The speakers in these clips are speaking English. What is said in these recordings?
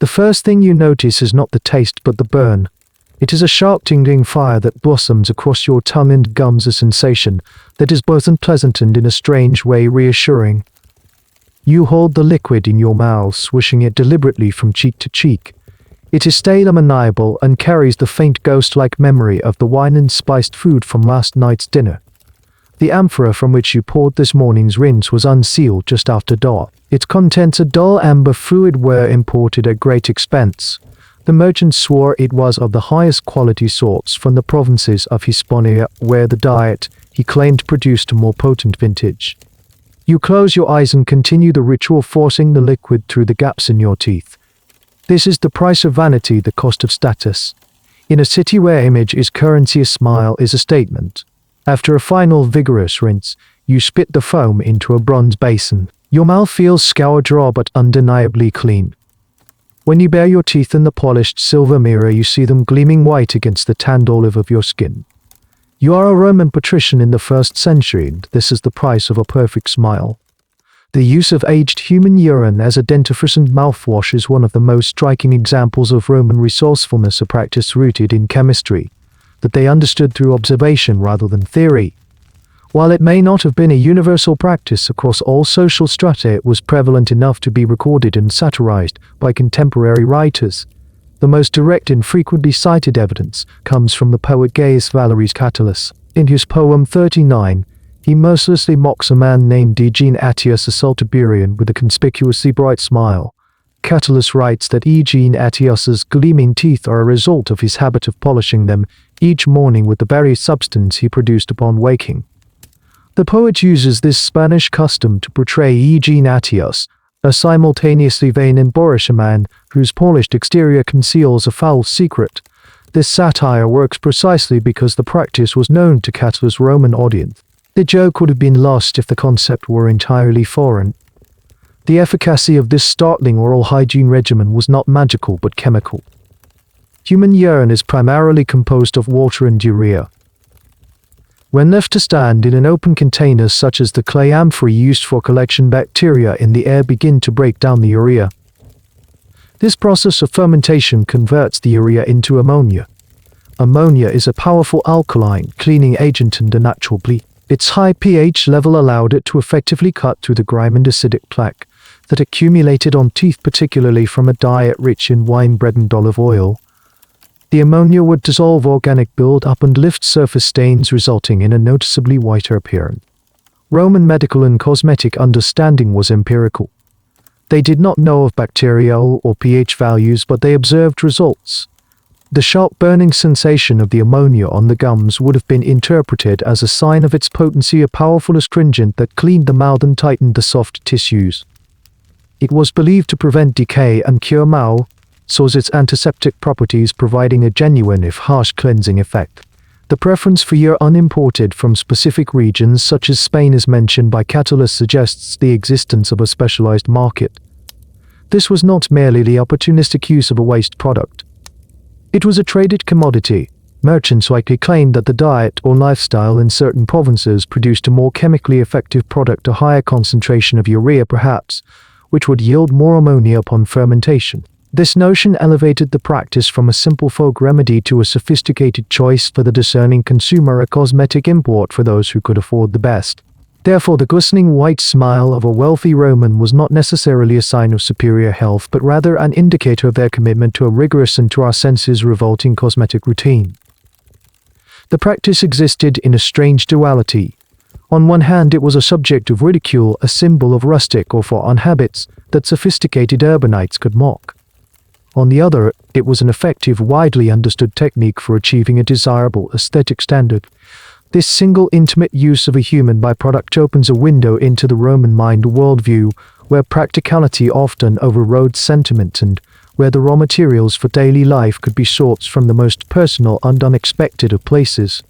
The first thing you notice is not the taste but the burn. It is a sharp tingling fire that blossoms across your tongue and gums, a sensation that is both unpleasant and in a strange way reassuring. You hold the liquid in your mouth, swishing it deliberately from cheek to cheek. It is stale, ammoniacal, and carries the faint ghost-like memory of the wine and spiced food from last night's dinner. The amphorae from which you poured this morning's rinse was unsealed just after dawn. Its contents, a dull amber fluid, were imported at great expense. The merchant swore it was of the highest quality sorts from the provinces of Hispania, where the diet, he claimed, produced a more potent vintage. You close your eyes and continue the ritual, forcing the liquid through the gaps in your teeth. This is the price of vanity, the cost of status. In a city where image is currency, a smile is a statement. After a final vigorous rinse, you spit the foam into a bronze basin. Your mouth feels scour dry but undeniably clean. When you bare your teeth in the polished silver mirror, you see them gleaming white against the tanned olive of your skin. You are a Roman patrician in the 1st century, and this is the price of a perfect smile. The use of aged human urine as a dentifrice and mouthwash is one of the most striking examples of Roman resourcefulness, a practice rooted in chemistry that they understood through observation rather than theory. While it may not have been a universal practice across all social strata, it was prevalent enough to be recorded and satirized by contemporary writers. The most direct and frequently cited evidence comes from the poet Gaius Valerius Catullus. In his poem 39, he mercilessly mocks a man named Eugene Attius, a Celtiberian, with a conspicuously bright smile. Catullus writes that Eugene Attius's gleaming teeth are a result of his habit of polishing them each morning with the very substance he produced upon waking. The poet uses this Spanish custom to portray Eugene Attius, a simultaneously vain and boorish man whose polished exterior conceals a foul secret. This satire works precisely because the practice was known to Catullus' Roman audience. The joke would have been lost if the concept were entirely foreign. The efficacy of this startling oral hygiene regimen was not magical but chemical. Human urine is primarily composed of water and urea. When left to stand in an open container such as the clay amphorae used for collection, bacteria in the air begin to break down the urea. This process of fermentation converts the urea into ammonia. Ammonia is a powerful alkaline cleaning agent and a natural bleach. Its high pH level allowed it to effectively cut through the grime and acidic plaque that accumulated on teeth, particularly from a diet rich in wine, bread, and olive oil. The ammonia would dissolve organic build-up and lift surface stains, resulting in a noticeably whiter appearance. Roman medical and cosmetic understanding was empirical. They did not know of bacterial or pH values, but they observed results. The sharp burning sensation of the ammonia on the gums would have been interpreted as a sign of its potency, a powerful astringent that cleaned the mouth and tightened the soft tissues. It was believed to prevent decay and cure mouth sores, its antiseptic properties providing a genuine if harsh cleansing effect. The preference for urine unimported from specific regions such as Spain, as mentioned by Catullus, suggests the existence of a specialized market. This was not merely the opportunistic use of a waste product. It was a traded commodity. Merchants likely claimed that the diet or lifestyle in certain provinces produced a more chemically effective product, a higher concentration of urea perhaps, which would yield more ammonia upon fermentation. This notion elevated the practice from a simple folk remedy to a sophisticated choice for the discerning consumer, a cosmetic import for those who could afford the best. Therefore, the glistening white smile of a wealthy Roman was not necessarily a sign of superior health, but rather an indicator of their commitment to a rigorous and to our senses revolting cosmetic routine. The practice existed in a strange duality. On one hand, it was a subject of ridicule, a symbol of rustic or foreign habits that sophisticated urbanites could mock. On the other, it was an effective, widely understood technique for achieving a desirable aesthetic standard. This single intimate use of a human byproduct opens a window into the Roman mind worldview, where practicality often overrode sentiment and where the raw materials for daily life could be sourced from the most personal and unexpected of places.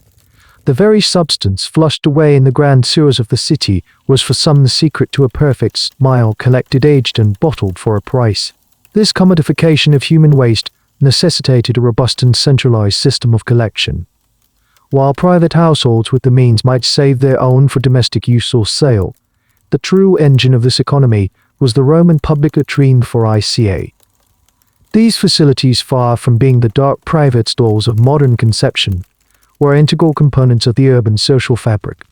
The very substance flushed away in the grand sewers of the city was for some the secret to a perfect smile, collected, aged, and bottled for a price. This commodification of human waste necessitated a robust and centralized system of collection. While private households with the means might save their own for domestic use or sale, the true engine of this economy was the Roman public latrine for ICA. These facilities, far from being the dark private stalls of modern conception, were integral components of the urban social fabric.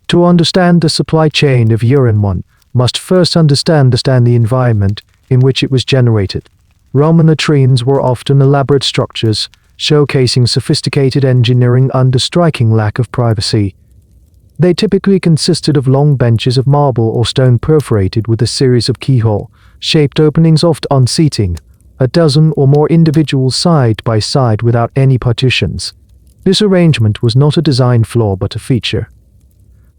To understand the supply chain of urine, one must first understand the environment in which it was generated. Roman latrines were often elaborate structures, showcasing sophisticated engineering under striking lack of privacy. They typically consisted of long benches of marble or stone perforated with a series of keyhole-shaped openings, often unseating a dozen or more individuals side by side without any partitions. This arrangement was not a design flaw but a feature.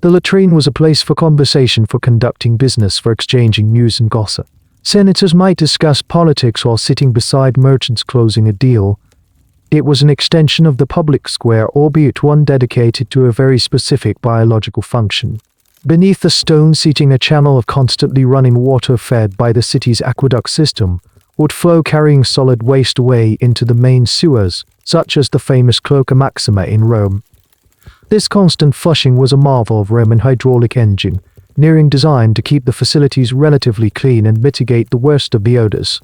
The latrine was a place for conversation, for conducting business, for exchanging news and gossip. Senators might discuss politics while sitting beside merchants closing a deal. It was an extension of the public square, albeit one dedicated to a very specific biological function. Beneath the stone seating, a channel of constantly running water fed by the city's aqueduct system would flow, carrying solid waste away into the main sewers, such as the famous Cloaca Maxima in Rome. This constant flushing was a marvel of Roman hydraulic engineering designed to keep the facilities relatively clean and mitigate the worst of the odors.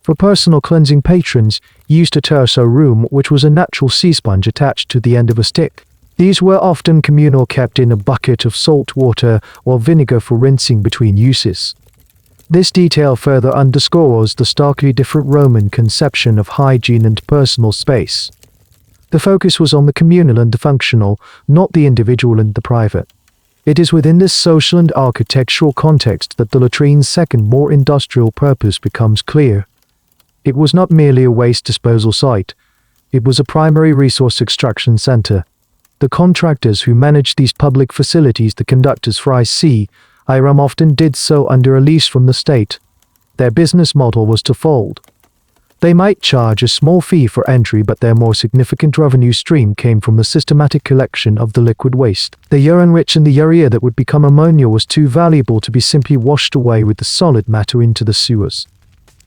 For personal cleansing, patrons used a terso room, which was a natural sea sponge attached to the end of a stick. These were often communal, kept in a bucket of salt water or vinegar for rinsing between uses. This detail further underscores the starkly different Roman conception of hygiene and personal space. The focus was on the communal and the functional, not the individual and the private. It is within this social and architectural context that the latrine's second, more industrial purpose becomes clear. It was not merely a waste disposal site. It was a primary resource extraction center. The contractors who managed these public facilities, the conductors for IRM, often did so under a lease from the state. Their business model was twofold. They might charge a small fee for entry, but their more significant revenue stream came from the systematic collection of the liquid waste. The urine rich in the urea that would become ammonia was too valuable to be simply washed away with the solid matter into the sewers.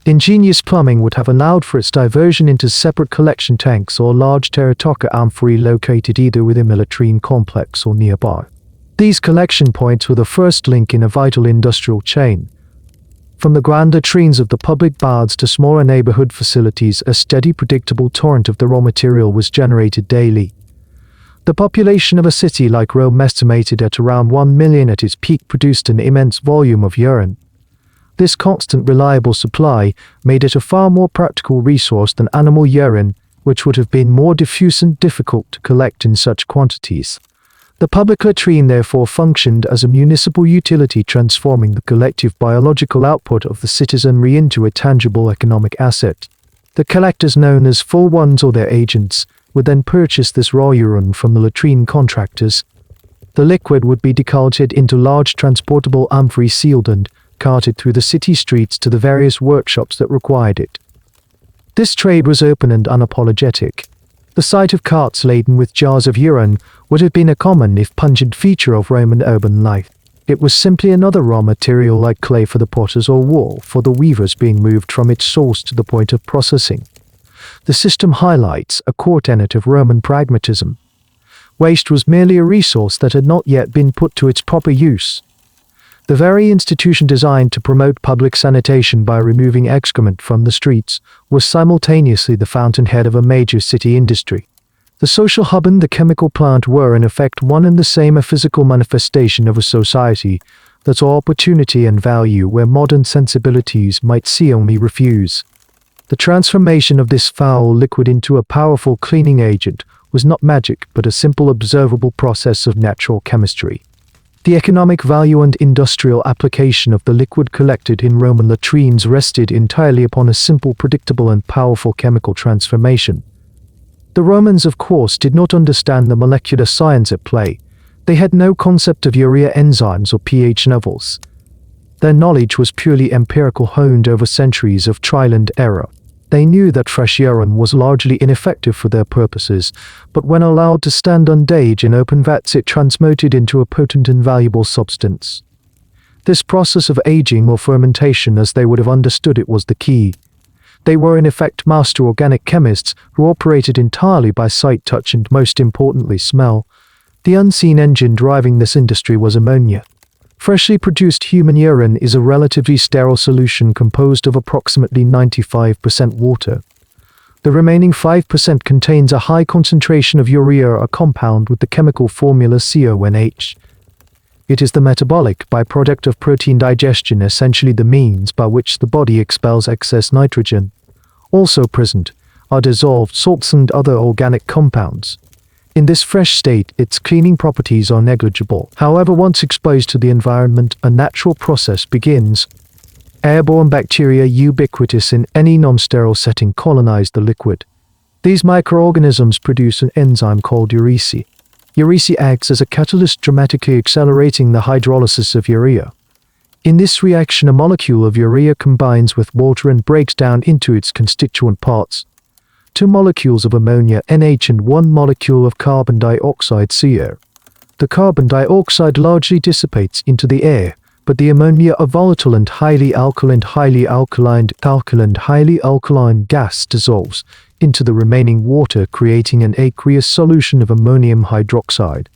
Ingenious plumbing would have allowed for its diversion into separate collection tanks or large terracotta amphorae located either within the latrine complex or nearby. These collection points were the first link in a vital industrial chain. From the grand latrines of the public baths to smaller neighborhood facilities, a steady, predictable torrent of the raw material was generated daily. The population of a city like Rome, estimated at around 1 million at its peak, produced an immense volume of urine. This constant, reliable supply made it a far more practical resource than animal urine, which would have been more diffuse and difficult to collect in such quantities. The public latrine therefore functioned as a municipal utility, transforming the collective biological output of the citizenry into a tangible economic asset. The collectors, known as fullones or their agents, would then purchase this raw urine from the latrine contractors. The liquid would be decanted into large transportable amphorae, sealed and carted through the city streets to the various workshops that required it. This trade was open and unapologetic. The sight of carts laden with jars of urine would have been a common, if pungent, feature of Roman urban life. It was simply another raw material like clay for the potters or wool for the weavers, being moved from its source to the point of processing. The system highlights a core tenet of Roman pragmatism. Waste was merely a resource that had not yet been put to its proper use. The very institution designed to promote public sanitation by removing excrement from the streets was simultaneously the fountainhead of a major city industry. The social hub and the chemical plant were in effect one and the same, a physical manifestation of a society that saw opportunity and value where modern sensibilities might see only refuse. The transformation of this foul liquid into a powerful cleaning agent was not magic, but a simple, observable process of natural chemistry. The economic value and industrial application of the liquid collected in Roman latrines rested entirely upon a simple, predictable and powerful chemical transformation. The Romans, of course, did not understand the molecular science at play. They had no concept of urea enzymes or pH levels. Their knowledge was purely empirical, honed over centuries of trial and error. They knew that fresh urine was largely ineffective for their purposes, but when allowed to stand undaged in open vats, it transmuted into a potent and valuable substance. This process of aging, or fermentation as they would have understood it, was the key. They were in effect master organic chemists who operated entirely by sight, touch and, most importantly, smell. The unseen engine driving this industry was ammonia. Freshly produced human urine is a relatively sterile solution composed of approximately 95% water. The remaining 5% contains a high concentration of urea, a compound with the chemical formula CONH. It is the metabolic byproduct of protein digestion, essentially the means by which the body expels excess nitrogen. Also present are dissolved salts and other organic compounds. In this fresh state, its cleaning properties are negligible. However, once exposed to the environment, a natural process begins. Airborne bacteria, ubiquitous in any non-sterile setting, colonize the liquid. These microorganisms produce an enzyme called urece. Urece acts as a catalyst, dramatically accelerating the hydrolysis of urea. In this reaction, a molecule of urea combines with water and breaks down into its constituent parts. 2 molecules of ammonia NH and 1 molecule of carbon dioxide CO. The carbon dioxide largely dissipates into the air, but the ammonia, a volatile and highly alkaline gas, dissolves into the remaining water, creating an aqueous solution of ammonium hydroxide.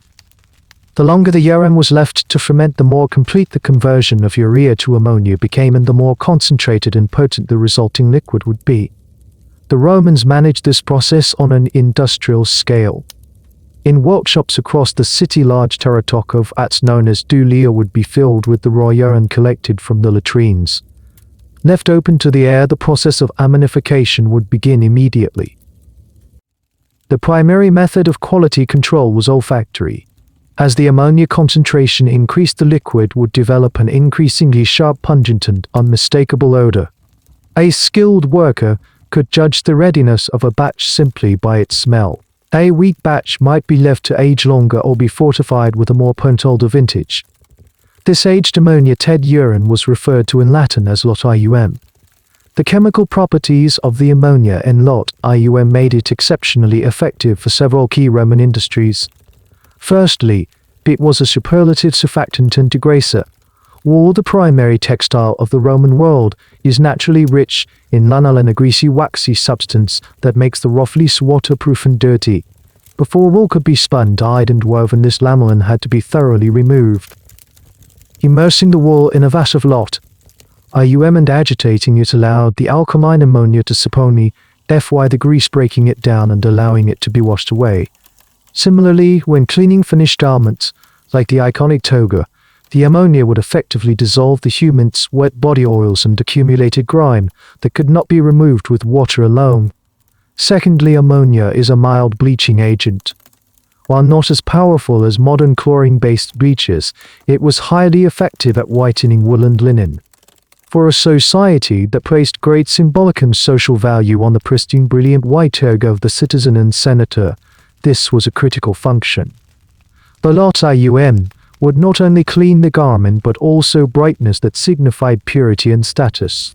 The longer the urine was left to ferment, the more complete the conversion of urea to ammonia became, and the more concentrated and potent the resulting liquid would be. The Romans managed this process on an industrial scale. In workshops across the city, large terracotta vats known as dulia would be filled with the raw urine collected from the latrines. Left open to the air, the process of ammonification would begin immediately. The primary method of quality control was olfactory. As the ammonia concentration increased, the liquid would develop an increasingly sharp, pungent, and unmistakable odor. A skilled worker could judge the readiness of a batch simply by its smell. A weak batch might be left to age longer or be fortified with a more older vintage. This aged ammonia-ted urine was referred to in Latin as lot ium. The chemical properties of the ammonia in lot ium made it exceptionally effective for several key Roman industries. Firstly, it was a superlative surfactant and degraser. Wool, the primary textile of the Roman world, is naturally rich in lanolin, a greasy, waxy substance that makes the rough fleece waterproof and dirty. Before wool could be spun, dyed, and woven, this lanolin had to be thoroughly removed. Immersing the wool in a vat of lot ium and agitating it allowed the alkaline ammonia to supply the grease, breaking it down and allowing it to be washed away. Similarly, when cleaning finished garments, like the iconic toga, the ammonia would effectively dissolve the human's wet body oils and accumulated grime that could not be removed with water alone. Secondly, ammonia is a mild bleaching agent. While not as powerful as modern chlorine-based bleaches, it was highly effective at whitening wool and linen. For a society that placed great symbolic and social value on the pristine, brilliant white toga of the citizen and senator, this was a critical function. The lot ium would not only clean the garment but also brightness that signified purity and status.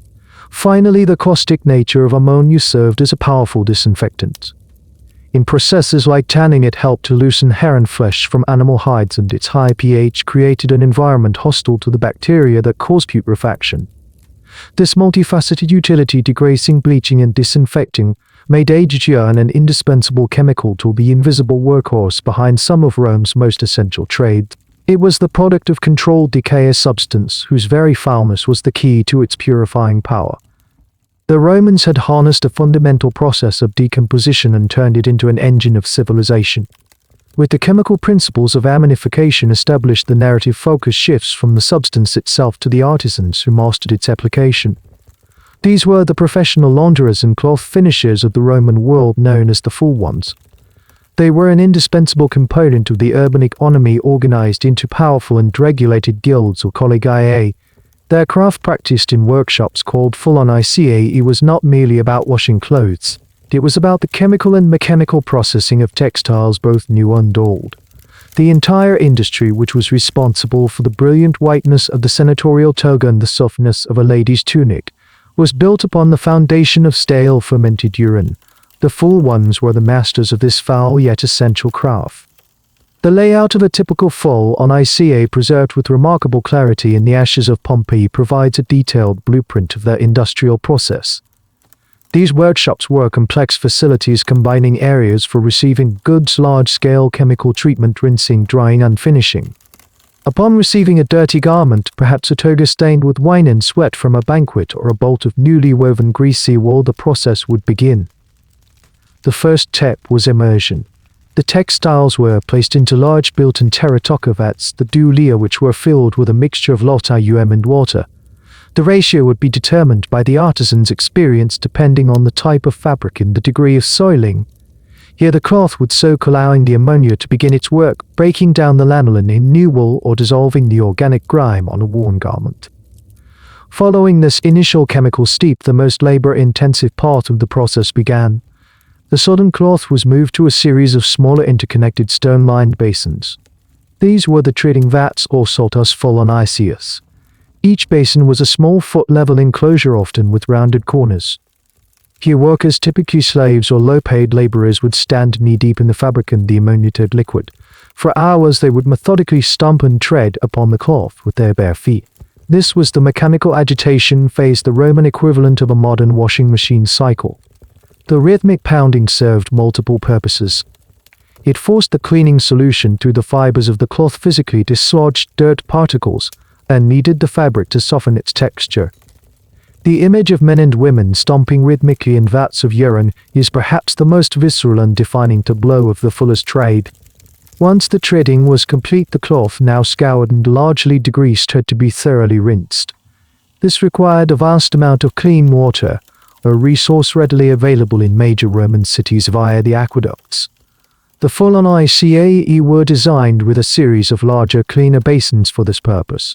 Finally, the caustic nature of ammonia served as a powerful disinfectant. In processes like tanning, it helped to loosen hair and flesh from animal hides, and its high pH created an environment hostile to the bacteria that caused putrefaction. This multifaceted utility, degrading, bleaching, and disinfecting, made aged urine an indispensable chemical tool, the invisible workhorse behind some of Rome's most essential trades. It was the product of controlled decay, a substance whose very foulness was the key to its purifying power. The Romans had harnessed a fundamental process of decomposition and turned it into an engine of civilization. With the chemical principles of ammonification established, the narrative focus shifts from the substance itself to the artisans who mastered its application. These were the professional launderers and cloth finishers of the Roman world, known as the fullones. They were an indispensable component of the urban economy, organized into powerful and regulated guilds or collegiae. Their craft, practiced in workshops called fullones, was not merely about washing clothes. It was about the chemical and mechanical processing of textiles, both new and old. The entire industry, which was responsible for the brilliant whiteness of the senatorial toga and the softness of a lady's tunic, was built upon the foundation of stale fermented urine. The fullones were the masters of this foul yet essential craft. The layout of a typical fullones, preserved with remarkable clarity in the ashes of Pompeii, provides a detailed blueprint of their industrial process. These workshops were complex facilities combining areas for receiving goods, large-scale chemical treatment, rinsing, drying, and finishing. Upon receiving a dirty garment, perhaps a toga stained with wine and sweat from a banquet or a bolt of newly woven greasy wool, the process would begin. The first step was immersion. The textiles were placed into large built-in terracotta vats, the doulia, which were filled with a mixture of urine and water. The ratio would be determined by the artisan's experience depending on the type of fabric and the degree of soiling. Here the cloth would soak, allowing the ammonia to begin its work, breaking down the lanolin in new wool or dissolving the organic grime on a worn garment. Following this initial chemical steep, the most labor-intensive part of the process began. The sodden cloth was moved to a series of smaller interconnected stone-lined basins. These were the treating vats or saltus fullones. Each basin was a small foot-level enclosure, often with rounded corners. Here workers, typically slaves or low-paid laborers, would stand knee-deep in the fabric and the ammoniated liquid. For hours they would methodically stomp and tread upon the cloth with their bare feet. This was the mechanical agitation phase, the Roman equivalent of a modern washing machine cycle. The rhythmic pounding served multiple purposes. It forced the cleaning solution through the fibers of the cloth, physically dislodged dirt particles, and kneaded the fabric to soften its texture. The image of men and women stomping rhythmically in vats of urine is perhaps the most visceral and defining tableau of the fuller's trade. Once the treading was complete, the cloth, now scoured and largely degreased, had to be thoroughly rinsed. This required a vast amount of clean water, a resource readily available in major Roman cities via the aqueducts. The fullones were designed with a series of larger, cleaner basins for this purpose.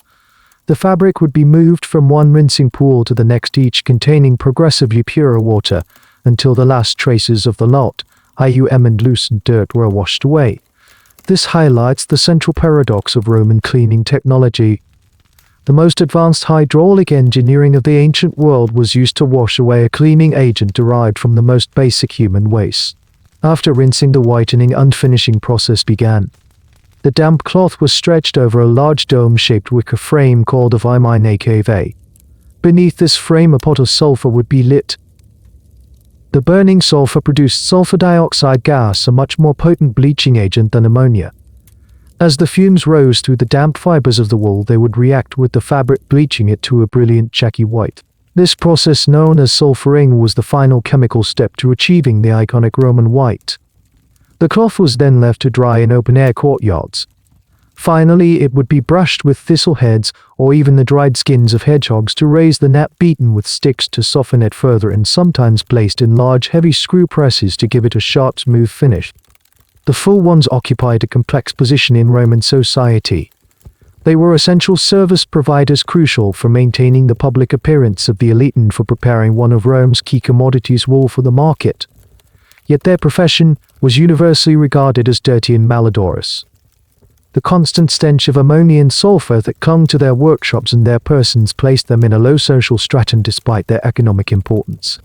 The fabric would be moved from one rinsing pool to the next, each containing progressively purer water, until the last traces of the lot, and loosened dirt, were washed away. This highlights the central paradox of Roman cleaning technology. The most advanced hydraulic engineering of the ancient world was used to wash away a cleaning agent derived from the most basic human waste. After rinsing, the whitening and finishing process began. The damp cloth was stretched over a large dome-shaped wicker frame called a ammoniacal. Beneath this frame a pot of sulfur would be lit. The burning sulfur produced sulfur dioxide gas, a much more potent bleaching agent than ammonia. As the fumes rose through the damp fibers of the wool, they would react with the fabric, bleaching it to a brilliant chalky white. This process, known as sulfuring, was the final chemical step to achieving the iconic Roman white. The cloth was then left to dry in open-air courtyards. Finally, it would be brushed with thistle heads or even the dried skins of hedgehogs to raise the nap, beaten with sticks to soften it further, and sometimes placed in large, heavy screw presses to give it a sharp, smooth finish. The fullones occupied a complex position in Roman society. They were essential service providers, crucial for maintaining the public appearance of the elite and for preparing one of Rome's key commodities, wool, for the market. Yet their profession was universally regarded as dirty and malodorous. The constant stench of ammonia and sulfur that clung to their workshops and their persons placed them in a low social stratum despite their economic importance.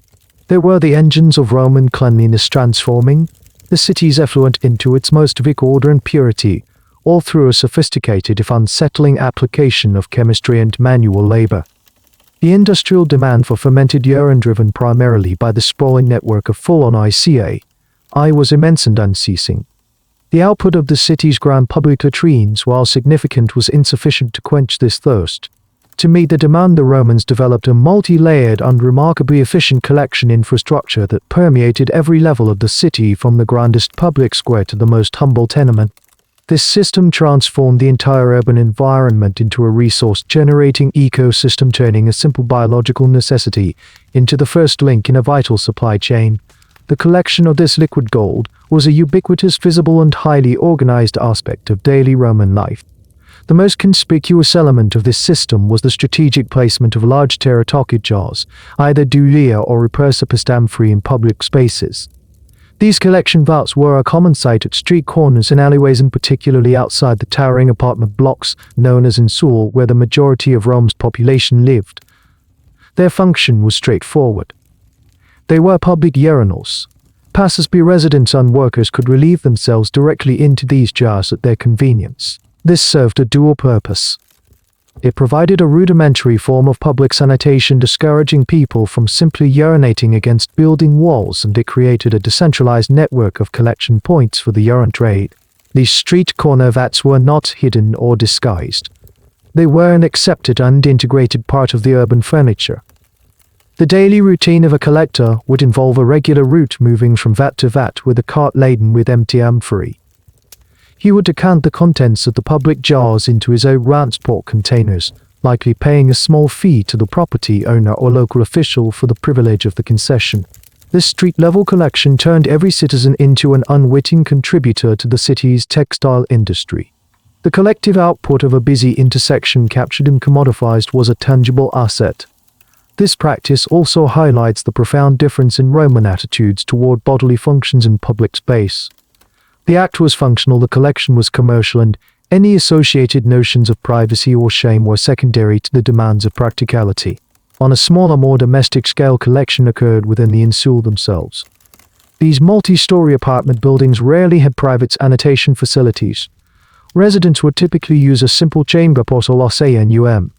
They were the engines of Roman cleanliness, transforming the city's effluent into its most vic order and purity, all through a sophisticated if unsettling application of chemistry and manual labor. The industrial demand for fermented urine, driven primarily by the sprawling network of fullones, was immense and unceasing. The output of the city's grand public latrines, while significant, was insufficient to quench this thirst. To meet the demand, the Romans developed a multi-layered and remarkably efficient collection infrastructure that permeated every level of the city, from the grandest public square to the most humble tenement. This system transformed the entire urban environment into a resource-generating ecosystem, turning a simple biological necessity into the first link in a vital supply chain. The collection of this liquid gold was a ubiquitous, visible, and highly organized aspect of daily Roman life. The most conspicuous element of this system was the strategic placement of large terracotta jars, either doulia or amphorae, in public spaces. These collection vats were a common sight at street corners and alleyways, and particularly outside the towering apartment blocks known as unseals, where the majority of Rome's population lived. Their function was straightforward. They were public urinals. Passers-by, residents, and workers could relieve themselves directly into these jars at their convenience. This served a dual purpose. It provided a rudimentary form of public sanitation, discouraging people from simply urinating against building walls, and it created a decentralized network of collection points for the urine trade. These street corner vats were not hidden or disguised. They were an accepted and integrated part of the urban furniture. The daily routine of a collector would involve a regular route moving from vat to vat with a cart laden with empty amphorae. He would decant the contents of the public jars into his own transport containers, likely paying a small fee to the property owner or local official for the privilege of the concession. This street-level collection turned every citizen into an unwitting contributor to the city's textile industry. The collective output of a busy intersection captured and commodified was a tangible asset. This practice also highlights the profound difference in Roman attitudes toward bodily functions in public space. The act was functional, the collection was commercial, and any associated notions of privacy or shame were secondary to the demands of practicality. On a smaller, more domestic scale, collection occurred within the insul themselves. These multi-story apartment buildings rarely had private sanitation facilities. Residents would typically use a simple chamber pot or unum.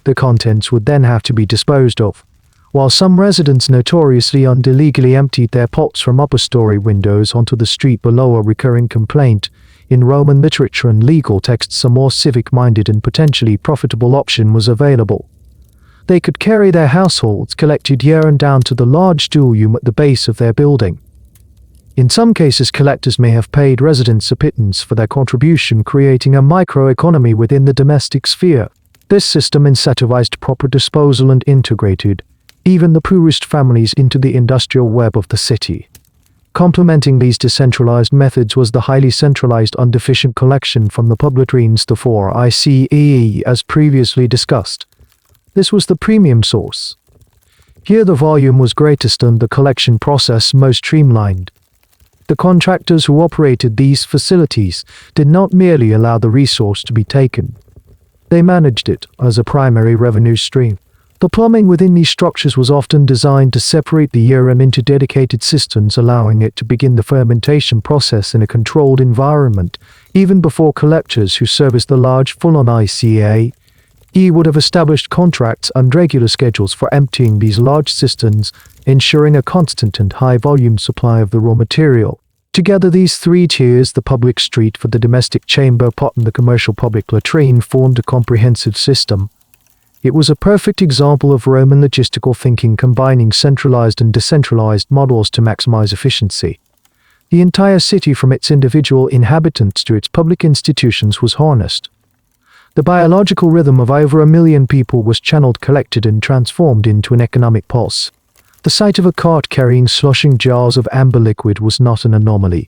The contents would then have to be disposed of. While some residents notoriously and illegally emptied their pots from upper-story windows onto the street below, a recurring complaint in Roman literature and legal texts, a more civic-minded and potentially profitable option was available. They could carry their households collected urine down to the large storeroom at the base of their building. In some cases, collectors may have paid residents a pittance for their contribution, creating a microeconomy within the domestic sphere. This system incentivized proper disposal and integrated even the poorest families into the industrial web of the city. Complementing these decentralized methods was the highly centralized and efficient collection from the public latrines, the 4 ICE, as previously discussed. This was the premium source. Here the volume was greatest and the collection process most streamlined. The contractors who operated these facilities did not merely allow the resource to be taken. They managed it as a primary revenue stream. The plumbing within these structures was often designed to separate the urine into dedicated cisterns, allowing it to begin the fermentation process in a controlled environment, even before collectors who serviced the large full-on ICE would have established contracts and regular schedules for emptying these large cisterns, ensuring a constant and high-volume supply of the raw material. Together, these three tiers, the public street for the domestic chamber pot and the commercial public latrine, formed a comprehensive system. It was a perfect example of Roman logistical thinking, combining centralized and decentralized models to maximize efficiency. The entire city, from its individual inhabitants to its public institutions, was harnessed. The biological rhythm of over 1 million people was channeled, collected, and transformed into an economic pulse. The sight of a cart carrying sloshing jars of amber liquid was not an anomaly.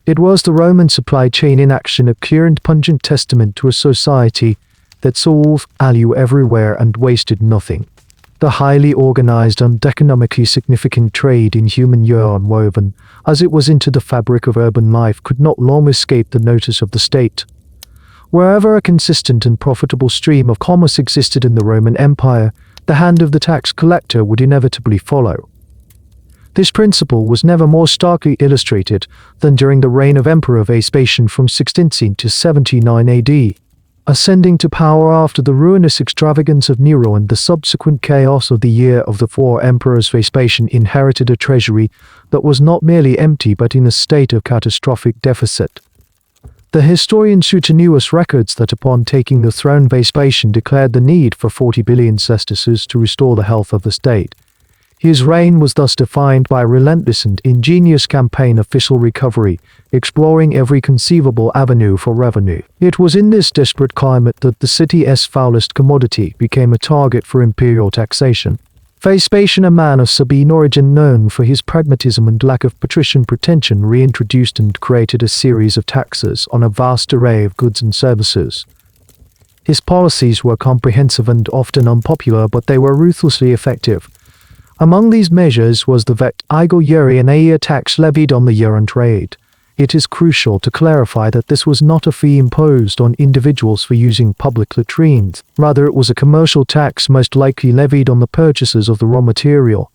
It was the Roman supply chain in action, a clear and pungent testament to a society that saw value everywhere and wasted nothing. The highly organized and economically significant trade in human urine, woven as it was into the fabric of urban life, could not long escape the notice of the state. Wherever a consistent and profitable stream of commerce existed in the Roman Empire, the hand of the tax collector would inevitably follow. This principle was never more starkly illustrated than during the reign of Emperor Vespasian from 16 to 79 AD. Ascending to power after the ruinous extravagance of Nero and the subsequent chaos of the year of the 4 emperors, Vespasian inherited a treasury that was not merely empty but in a state of catastrophic deficit. The historian Suetonius records that upon taking the throne, Vespasian declared the need for 40 billion sesterces to restore the health of the state. His reign was thus defined by a relentless and ingenious campaign of fiscal recovery, exploring every conceivable avenue for revenue. It was in this desperate climate that the city's foulest commodity became a target for imperial taxation. Vespasian, a man of Sabine origin known for his pragmatism and lack of patrician pretension, reintroduced and created a series of taxes on a vast array of goods and services. His policies were comprehensive and often unpopular, but they were ruthlessly effective. Among these measures was the urine tax levied on the urine trade. It is crucial to clarify that this was not a fee imposed on individuals for using public latrines. Rather, it was a commercial tax most likely levied on the purchasers of the raw material.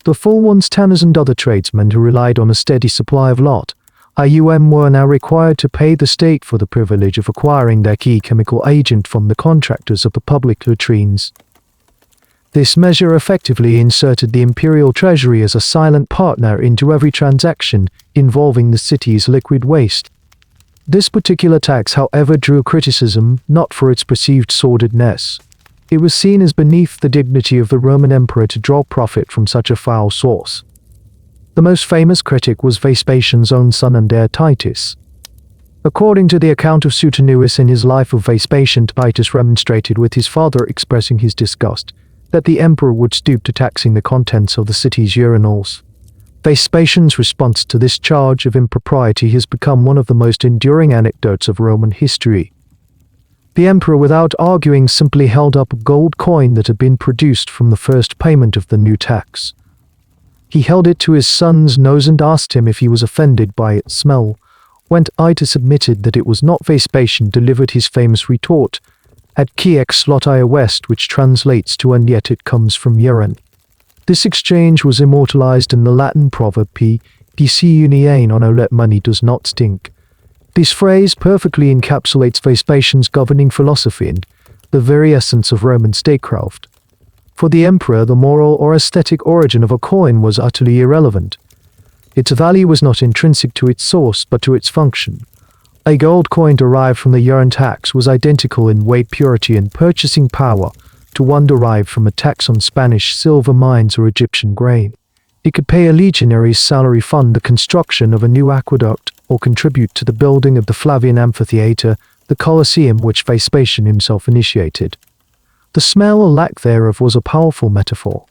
The fullones, tanners, and other tradesmen who relied on a steady supply of lot were now required to pay the state for the privilege of acquiring their key chemical agent from the contractors of the public latrines. This measure effectively inserted the imperial treasury as a silent partner into every transaction involving the city's liquid waste. This particular tax, however, drew criticism not for its perceived sordidness. It was seen as beneath the dignity of the Roman emperor to draw profit from such a foul source. The most famous critic was Vespasian's own son and heir Titus. According to the account of Suetonius in his Life of Vespasian, Titus remonstrated with his father, expressing his disgust that the emperor would stoop to taxing the contents of the city's urinals. Vespasian's response to this charge of impropriety has become one of the most enduring anecdotes of Roman history. The emperor, without arguing, simply held up a gold coin that had been produced from the first payment of the new tax. He held it to his son's nose and asked him if he was offended by its smell. When Titus admitted that it was not, Vespasian delivered his famous retort, "Ad qui ex lotia west," which translates to "and yet it comes from urine." This exchange was immortalized in the Latin proverb "Dici uniane ono, let money does not stink." This phrase perfectly encapsulates Vespasian's governing philosophy and the very essence of Roman statecraft. For the emperor, the moral or aesthetic origin of a coin was utterly irrelevant. Its value was not intrinsic to its source, but to its function. A gold coin derived from the urine tax was identical in weight, purity, and purchasing power to one derived from a tax on Spanish silver mines or Egyptian grain. It could pay a legionary's salary, fund the construction of a new aqueduct, or contribute to the building of the Flavian amphitheater, the Colosseum, which Vespasian himself initiated. The smell or lack thereof was a powerful metaphor.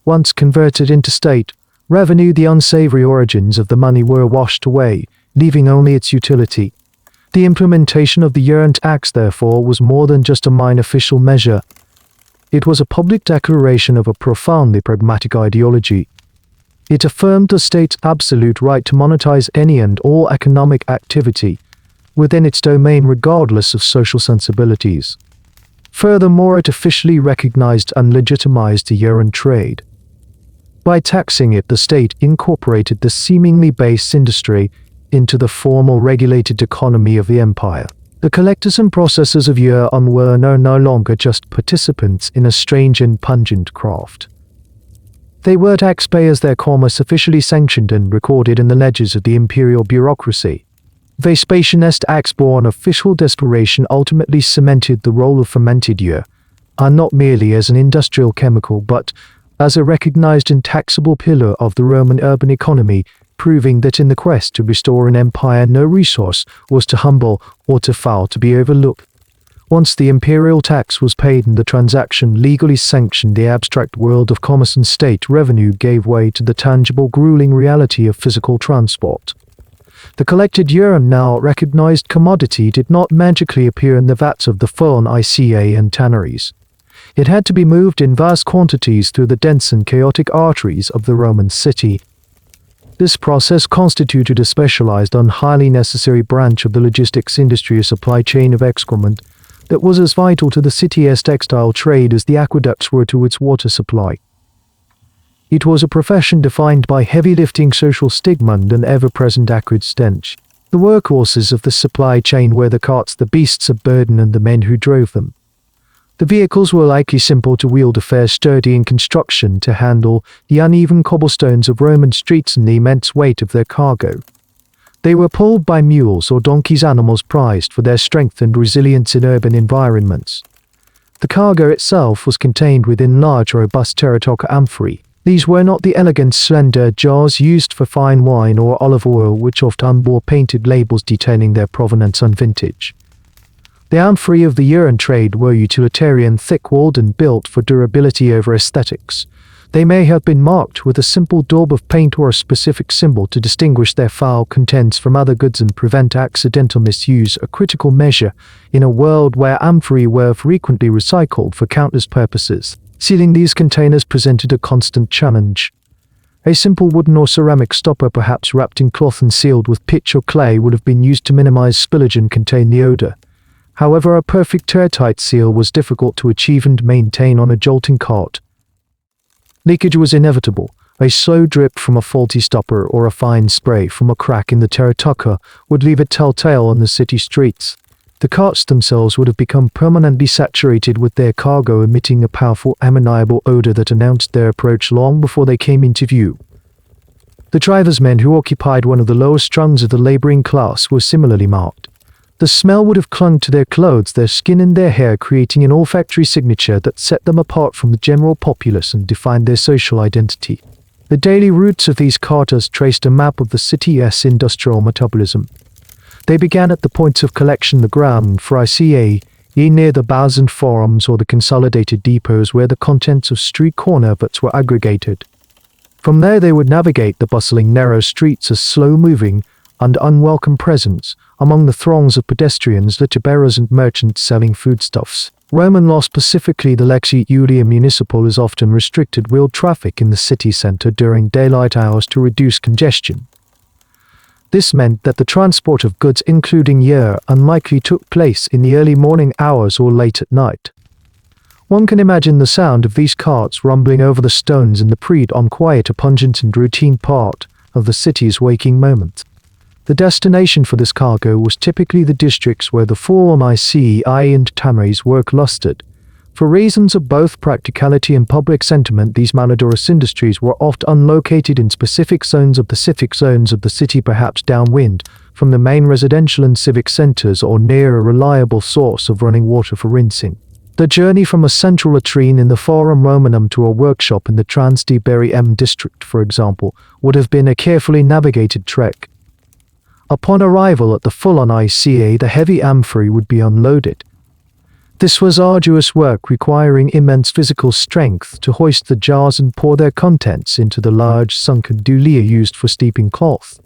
Once converted into state revenue, the unsavory origins of the money were washed away, leaving only its utility. The implementation of the urine tax, therefore, was more than just a minor official measure. It was a public declaration of a profoundly pragmatic ideology. It affirmed the state's absolute right to monetize any and all economic activity within its domain, regardless of social sensibilities. Furthermore, it officially recognized and legitimized the urine trade. By taxing it, the state incorporated the seemingly base industry into the formal regulated economy of the empire. The collectors and processors of urine were no longer just participants in a strange and pungent craft. They were taxpayers, their commerce officially sanctioned and recorded in the ledgers of the imperial bureaucracy. Vespasian's tax, born of official desperation, ultimately cemented the role of fermented urine, and not merely as an industrial chemical but as a recognized and taxable pillar of the Roman urban economy, proving that in the quest to restore an empire, no resource was too humble or too foul to be overlooked. Once the imperial tax was paid and the transaction legally sanctioned, the abstract world of commerce and state revenue gave way to the tangible, grueling reality of physical transport. The collected urine, now recognized commodity, did not magically appear in the vats of the fullones and tanneries. It had to be moved in vast quantities through the dense and chaotic arteries of the Roman city. This process constituted a specialized and highly necessary branch of the logistics industry, a supply chain of excrement that was as vital to the city's textile trade as the aqueducts were to its water supply. It was a profession defined by heavy lifting, social stigma, and an ever-present acrid stench. The workhorses of the supply chain were the carts, the beasts of burden, and the men who drove them. The vehicles were likely simple to wield, affairs sturdy in construction to handle the uneven cobblestones of Roman streets and the immense weight of their cargo. They were pulled by mules or donkeys, animals prized for their strength and resilience in urban environments. The cargo itself was contained within large, robust terracotta amphorae. These were not the elegant, slender jars used for fine wine or olive oil, which often bore painted labels detailing their provenance and vintage. The amphorae of the urine trade were utilitarian, thick-walled, and built for durability over aesthetics. They may have been marked with a simple daub of paint or a specific symbol to distinguish their foul contents from other goods and prevent accidental misuse, a critical measure in a world where amphorae were frequently recycled for countless purposes. Sealing these containers presented a constant challenge. A simple wooden or ceramic stopper, perhaps wrapped in cloth and sealed with pitch or clay, would have been used to minimize spillage and contain the odor. However, a perfect airtight seal was difficult to achieve and maintain on a jolting cart. Leakage was inevitable. A slow drip from a faulty stopper or a fine spray from a crack in the terracotta would leave it telltale on the city streets. The carts themselves would have become permanently saturated with their cargo, emitting a powerful ammoniacal odor that announced their approach long before they came into view. The drivers' men who occupied one of the lowest rungs of the laboring class were similarly marked. The smell would have clung to their clothes, their skin and their hair, creating an olfactory signature that set them apart from the general populace and defined their social identity. The daily routes of these carters traced a map of the city's industrial metabolism. They began at the points of collection, the ground for ICA, near the baths and forums or the consolidated depots where the contents of street corner vats were aggregated. From there they would navigate the bustling narrow streets as slow-moving and unwelcome presence among the throngs of pedestrians, litter bearers and merchants selling foodstuffs. Roman law, specifically the Lex Iulia Municipalis, often restricted wheeled traffic in the city centre during daylight hours to reduce congestion. This meant that the transport of goods, including unlikely took place in the early morning hours or late at night. One can imagine the sound of these carts rumbling over the stones in the pre-dawn quiet, a pungent and routine part of the city's waking moments. The destination for this cargo was typically the districts where the fullones and amphorae work lusted. For reasons of both practicality and public sentiment, these malodorous industries were often located in specific zones of the city, perhaps downwind from the main residential and civic centers or near a reliable source of running water for rinsing. The journey from a central latrine in the Forum Romanum to a workshop in the Trans-Tiberium district, for example, would have been a carefully navigated trek. Upon arrival at the fullones, the heavy amphorae would be unloaded. This was arduous work requiring immense physical strength to hoist the jars and pour their contents into the large sunken dulia used for steeping cloth.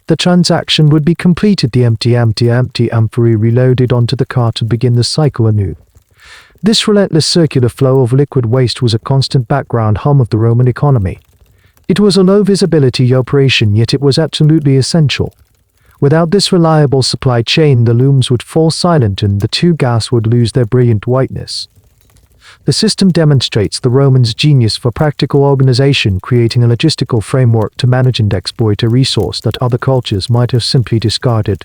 The transaction would be completed, the empty amphorae reloaded onto the cart, and begin the cycle anew. This relentless circular flow of liquid waste was a constant background hum of the Roman economy. It was a low-visibility operation, yet it was absolutely essential. Without this reliable supply chain, the looms would fall silent and the togas would lose their brilliant whiteness. The system demonstrates the Romans' genius for practical organization, creating a logistical framework to manage and exploit a resource that other cultures might have simply discarded.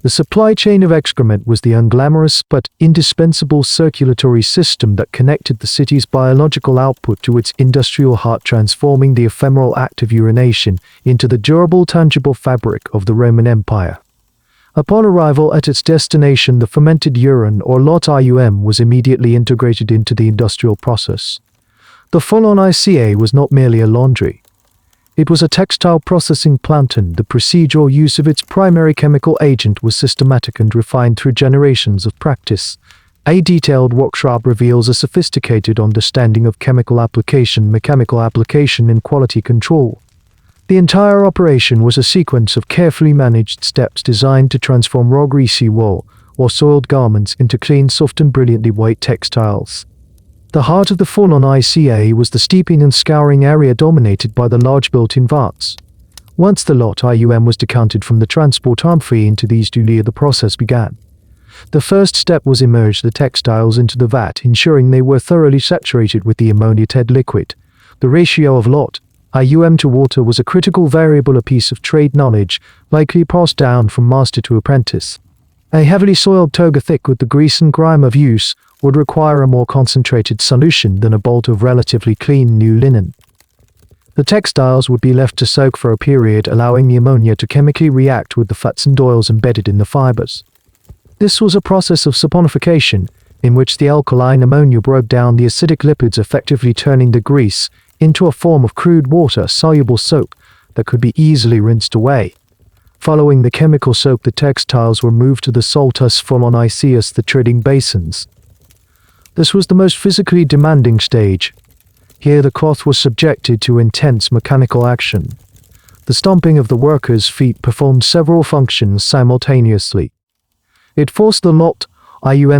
The supply chain of excrement was the unglamorous but indispensable circulatory system that connected the city's biological output to its industrial heart, transforming the ephemeral act of urination into the durable, tangible fabric of the Roman Empire. Upon arrival at its destination, the fermented urine, or lot was immediately integrated into the industrial process. The fullones was not merely a laundry. It was a textile processing plant, and the procedural use of its primary chemical agent was systematic and refined through generations of practice. A detailed workshop reveals a sophisticated understanding of chemical application, mechanical application, and quality control. The entire operation was a sequence of carefully managed steps designed to transform raw greasy wool or soiled garments into clean, soft, and brilliantly white textiles. The heart of the fullones was the steeping and scouring area, dominated by the large built-in vats. Once the lot was decanted from the transport amphorae into these dulia, the process began. The first step was immerse the textiles into the vat, ensuring they were thoroughly saturated with the ammoniated liquid. The ratio of lot to water was a critical variable, a piece of trade knowledge likely passed down from master to apprentice. A heavily soiled toga thick with the grease and grime of use would require a more concentrated solution than a bolt of relatively clean new linen. The textiles would be left to soak for a period, allowing the ammonia to chemically react with the fats and oils embedded in the fibers. This was a process of saponification, in which the alkaline ammonia broke down the acidic lipids, effectively turning the grease into a form of crude water-soluble soap that could be easily rinsed away. Following the chemical soak, the textiles were moved to the saltus fullones, the treading basins. This was the most physically demanding stage. Here the cloth was subjected to intense mechanical action. The stomping of the workers' feet performed several functions simultaneously. It forced the lot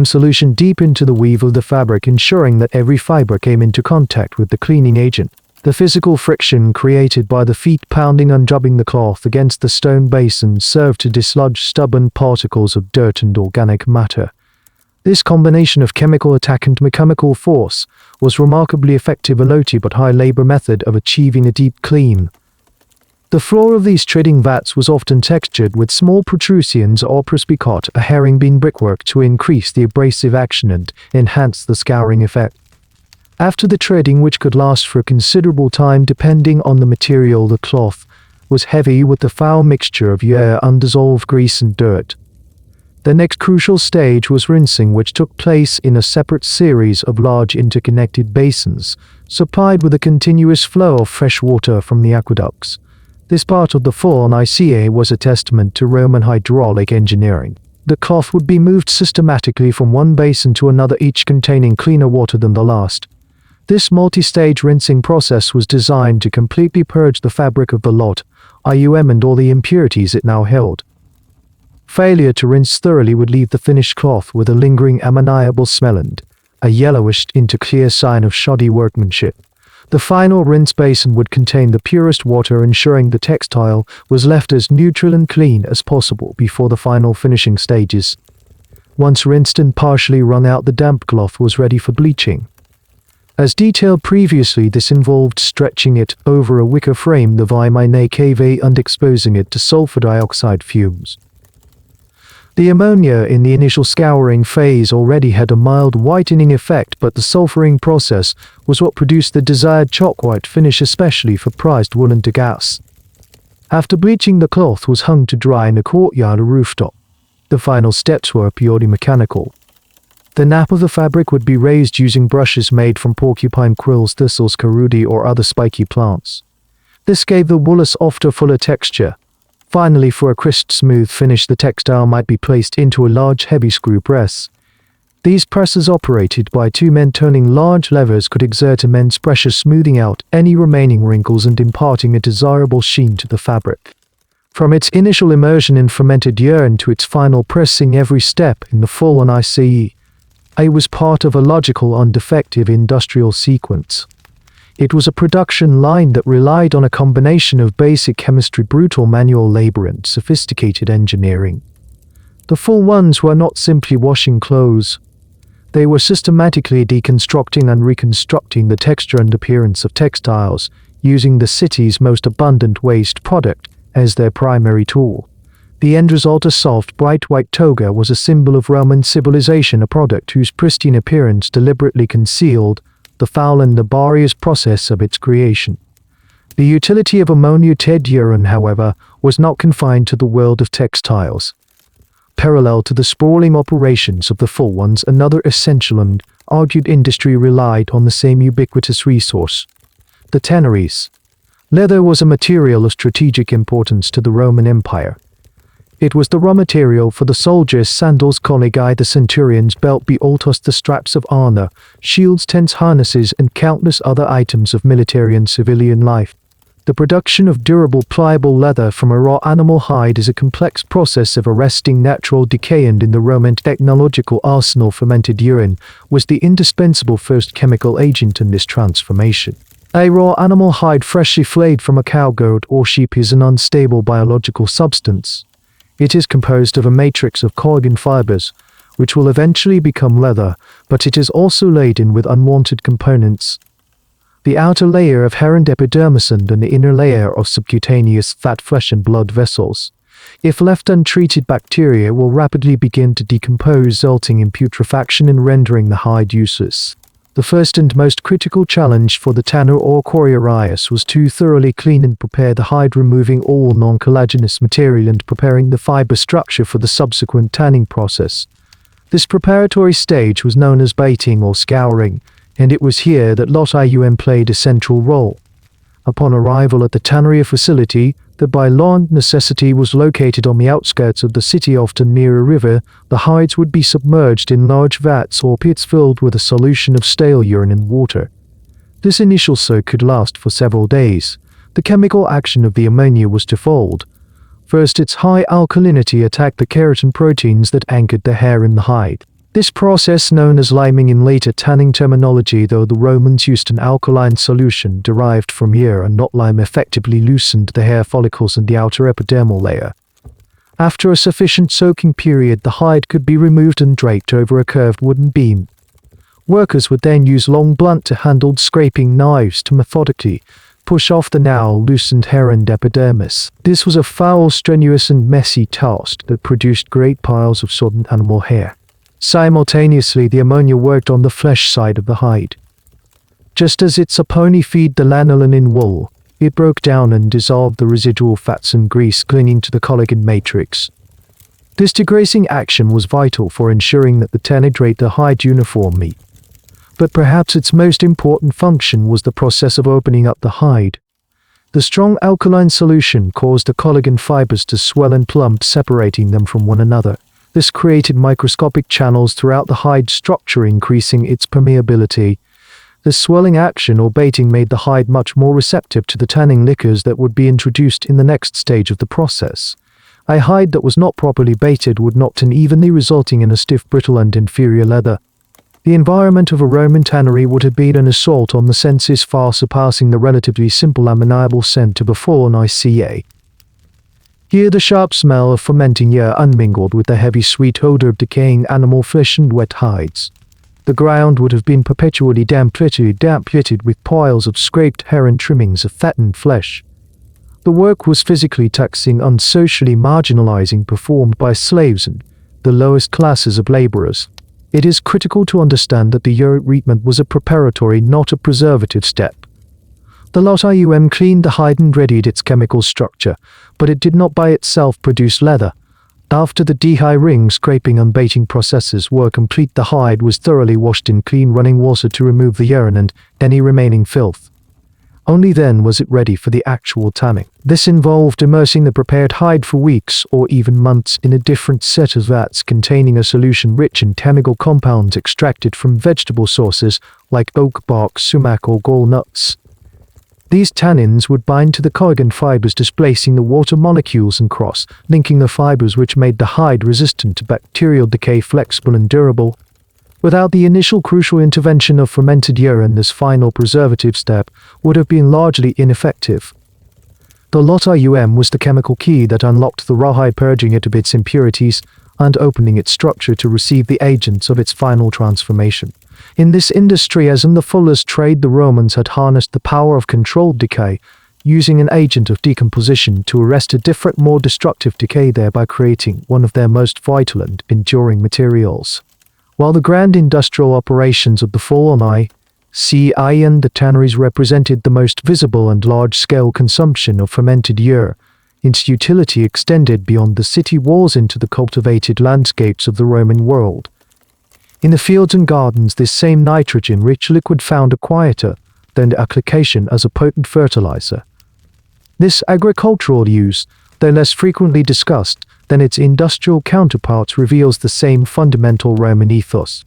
solution deep into the weave of the fabric, ensuring that every fiber came into contact with the cleaning agent. The physical friction created by the feet pounding and rubbing the cloth against the stone basin served to dislodge stubborn particles of dirt and organic matter. This combination of chemical attack and mechanical force was remarkably effective, a low but high labor method of achieving a deep clean. The floor of these treading vats was often textured with small protrusions or presbycot, a herringbone brickwork, to increase the abrasive action and enhance the scouring effect. After the treading, which could last for a considerable time depending on the material, the cloth was heavy with the foul mixture of urine, undissolved grease and dirt. The next crucial stage was rinsing, which took place in a separate series of large interconnected basins, supplied with a continuous flow of fresh water from the aqueducts. This part of the fullones was a testament to Roman hydraulic engineering. The cloth would be moved systematically from one basin to another, each containing cleaner water than the last. This multi-stage rinsing process was designed to completely purge the fabric of the lot, and all the impurities it now held. Failure to rinse thoroughly would leave the finished cloth with a lingering ammoniacal smell and a yellowish into clear sign of shoddy workmanship. The final rinse basin would contain the purest water, ensuring the textile was left as neutral and clean as possible before the final finishing stages. Once rinsed and partially wrung out, the damp cloth was ready for bleaching. As detailed previously, this involved stretching it over a wicker frame, the cave, and exposing it to sulfur dioxide fumes. The ammonia in the initial scouring phase already had a mild whitening effect, but the sulfuring process was what produced the desired chalk white finish, especially for prized woolen togas. After bleaching, the cloth was hung to dry in a courtyard or rooftop. The final steps were purely mechanical. The nap of the fabric would be raised using brushes made from porcupine quills, thistles, carudi, or other spiky plants. This gave the wool a softer, fuller texture. Finally, for a crisp, smooth finish, the textile might be placed into a large, heavy screw press. These presses, operated by two men turning large levers, could exert immense pressure, smoothing out any remaining wrinkles and imparting a desirable sheen to the fabric. From its initial immersion in fermented urine to its final pressing, every step in the fullones was part of a logical, undefective industrial sequence. It was a production line that relied on a combination of basic chemistry, brutal manual labor, and sophisticated engineering. The fullones were not simply washing clothes. They were systematically deconstructing and reconstructing the texture and appearance of textiles, using the city's most abundant waste product as their primary tool. The end result, a soft, bright white toga, was a symbol of Roman civilization, a product whose pristine appearance deliberately concealed the foul and laborious process of its creation. The utility of ammonia-tied urine, however, was not confined to the world of textiles. Parallel to the sprawling operations of the fullones, another essential and argued industry relied on the same ubiquitous resource: the tanneries. Leather was a material of strategic importance to the Roman Empire. It was the raw material for the soldiers' sandals, collegae, the centurion's belt, beoltos, the straps of armor, shields, tents, harnesses, and countless other items of military and civilian life. The production of durable, pliable leather from a raw animal hide is a complex process of arresting natural decay, and in the Roman technological arsenal, fermented urine was the indispensable first chemical agent in this transformation. A raw animal hide freshly flayed from a cow, goat, or sheep is an unstable biological substance. It is composed of a matrix of collagen fibers, which will eventually become leather, but it is also laden with unwanted components. The outer layer of hair and epidermis, and the inner layer of subcutaneous fat, flesh, and blood vessels. If left untreated, bacteria will rapidly begin to decompose, resulting in putrefaction and rendering the hide useless. The first and most critical challenge for the tanner or courierias was to thoroughly clean and prepare the hide, removing all non-collagenous material and preparing the fiber structure for the subsequent tanning process. This preparatory stage was known as baiting or scouring, and it was here that lot played a central role. Upon arrival at the tannery facility, that by law and necessity was located on the outskirts of the city, often near a river, the hides would be submerged in large vats or pits filled with a solution of stale urine and water. This initial soak could last for several days. The chemical action of the ammonia was twofold. First, its high alkalinity attacked the keratin proteins that anchored the hair in the hide. This process, known as liming in later tanning terminology, though the Romans used an alkaline solution derived from urine, not lime, effectively loosened the hair follicles and the outer epidermal layer. After a sufficient soaking period, the hide could be removed and draped over a curved wooden beam. Workers would then use long, blunt-handled scraping knives to methodically push off the now loosened hair and epidermis. This was a foul, strenuous, and messy task that produced great piles of sodden animal hair. Simultaneously, the ammonia worked on the flesh side of the hide. Just as its opponent feed the lanolin in wool, It broke down and dissolved the residual fats and grease clinging to the collagen matrix. This degrading action was vital for ensuring that the tan hydrate the hide uniformly. But perhaps its most important function was the process of opening up the hide. The strong alkaline solution caused the collagen fibers to swell and plump, separating them from one another. This created microscopic channels throughout the hide structure, increasing its permeability. This swelling action or baiting made the hide much more receptive to the tanning liquors that would be introduced in the next stage of the process. A hide that was not properly baited would not tan evenly, resulting in a stiff, brittle and inferior leather. The environment of a Roman tannery would have been an assault on the senses, far surpassing the relatively simple ammoniacal scent of a fullones ICA. Here the sharp smell of fermenting year unmingled with the heavy sweet odor of decaying animal flesh and wet hides. The ground would have been perpetually damp-pitted with piles of scraped hair and trimmings of fattened flesh. The work was physically taxing, unsocially marginalizing, performed by slaves and the lowest classes of laborers. It is critical to understand that the urine treatment was a preparatory, not a preservative step. The lot cleaned the hide and readied its chemical structure, but it did not by itself produce leather. After the dehiring, scraping and baiting processes were complete, the hide was thoroughly washed in clean running water to remove the urine and any remaining filth. Only then was it ready for the actual tanning. This involved immersing the prepared hide for weeks or even months in a different set of vats containing a solution rich in chemical compounds extracted from vegetable sources like oak bark, sumac or gall nuts. These tannins would bind to the collagen fibers, displacing the water molecules and cross-linking the fibers, which made the hide resistant to bacterial decay, flexible and durable. Without the initial crucial intervention of fermented urine, this final preservative step would have been largely ineffective. The lot was the chemical key that unlocked the rawhide, purging it of its impurities and opening its structure to receive the agents of its final transformation. In this industry, as in the fuller's trade, the Romans had harnessed the power of controlled decay, using an agent of decomposition to arrest a different, more destructive decay, thereby creating one of their most vital and enduring materials. While the grand industrial operations of the fullones and the tanneries represented the most visible and large-scale consumption of fermented urine, its utility extended beyond the city walls into the cultivated landscapes of the Roman world. In the fields and gardens, this same nitrogen-rich liquid found a quieter than application as a potent fertilizer. This agricultural use, though less frequently discussed than its industrial counterparts, reveals the same fundamental Roman ethos: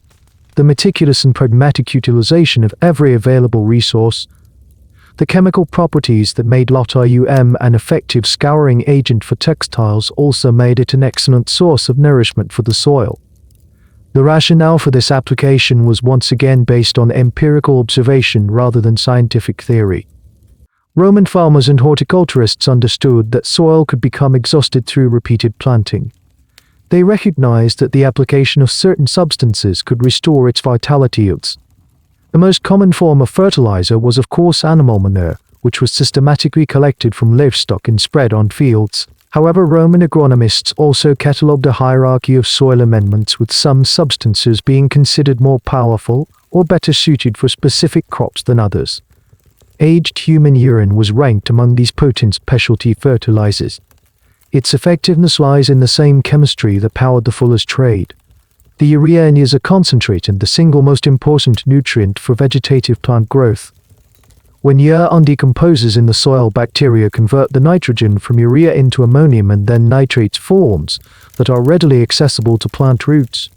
the meticulous and pragmatic utilization of every available resource. The chemical properties that made lot an effective scouring agent for textiles also made it an excellent source of nourishment for the soil. The rationale for this application was once again based on empirical observation rather than scientific theory. Roman farmers and horticulturists understood that soil could become exhausted through repeated planting. They recognized that the application of certain substances could restore its vitality yields. The most common form of fertilizer was, of course, animal manure, which was systematically collected from livestock and spread on fields. However, Roman agronomists also catalogued a hierarchy of soil amendments, with some substances being considered more powerful or better suited for specific crops than others. Aged human urine was ranked among these potent specialty fertilizers. Its effectiveness lies in the same chemistry that powered the fuller's trade. The urine is a concentrate and the single most important nutrient for vegetative plant growth. When urine decomposes in the soil, bacteria convert the nitrogen from urea into ammonium and then nitrate forms that are readily accessible to plant roots.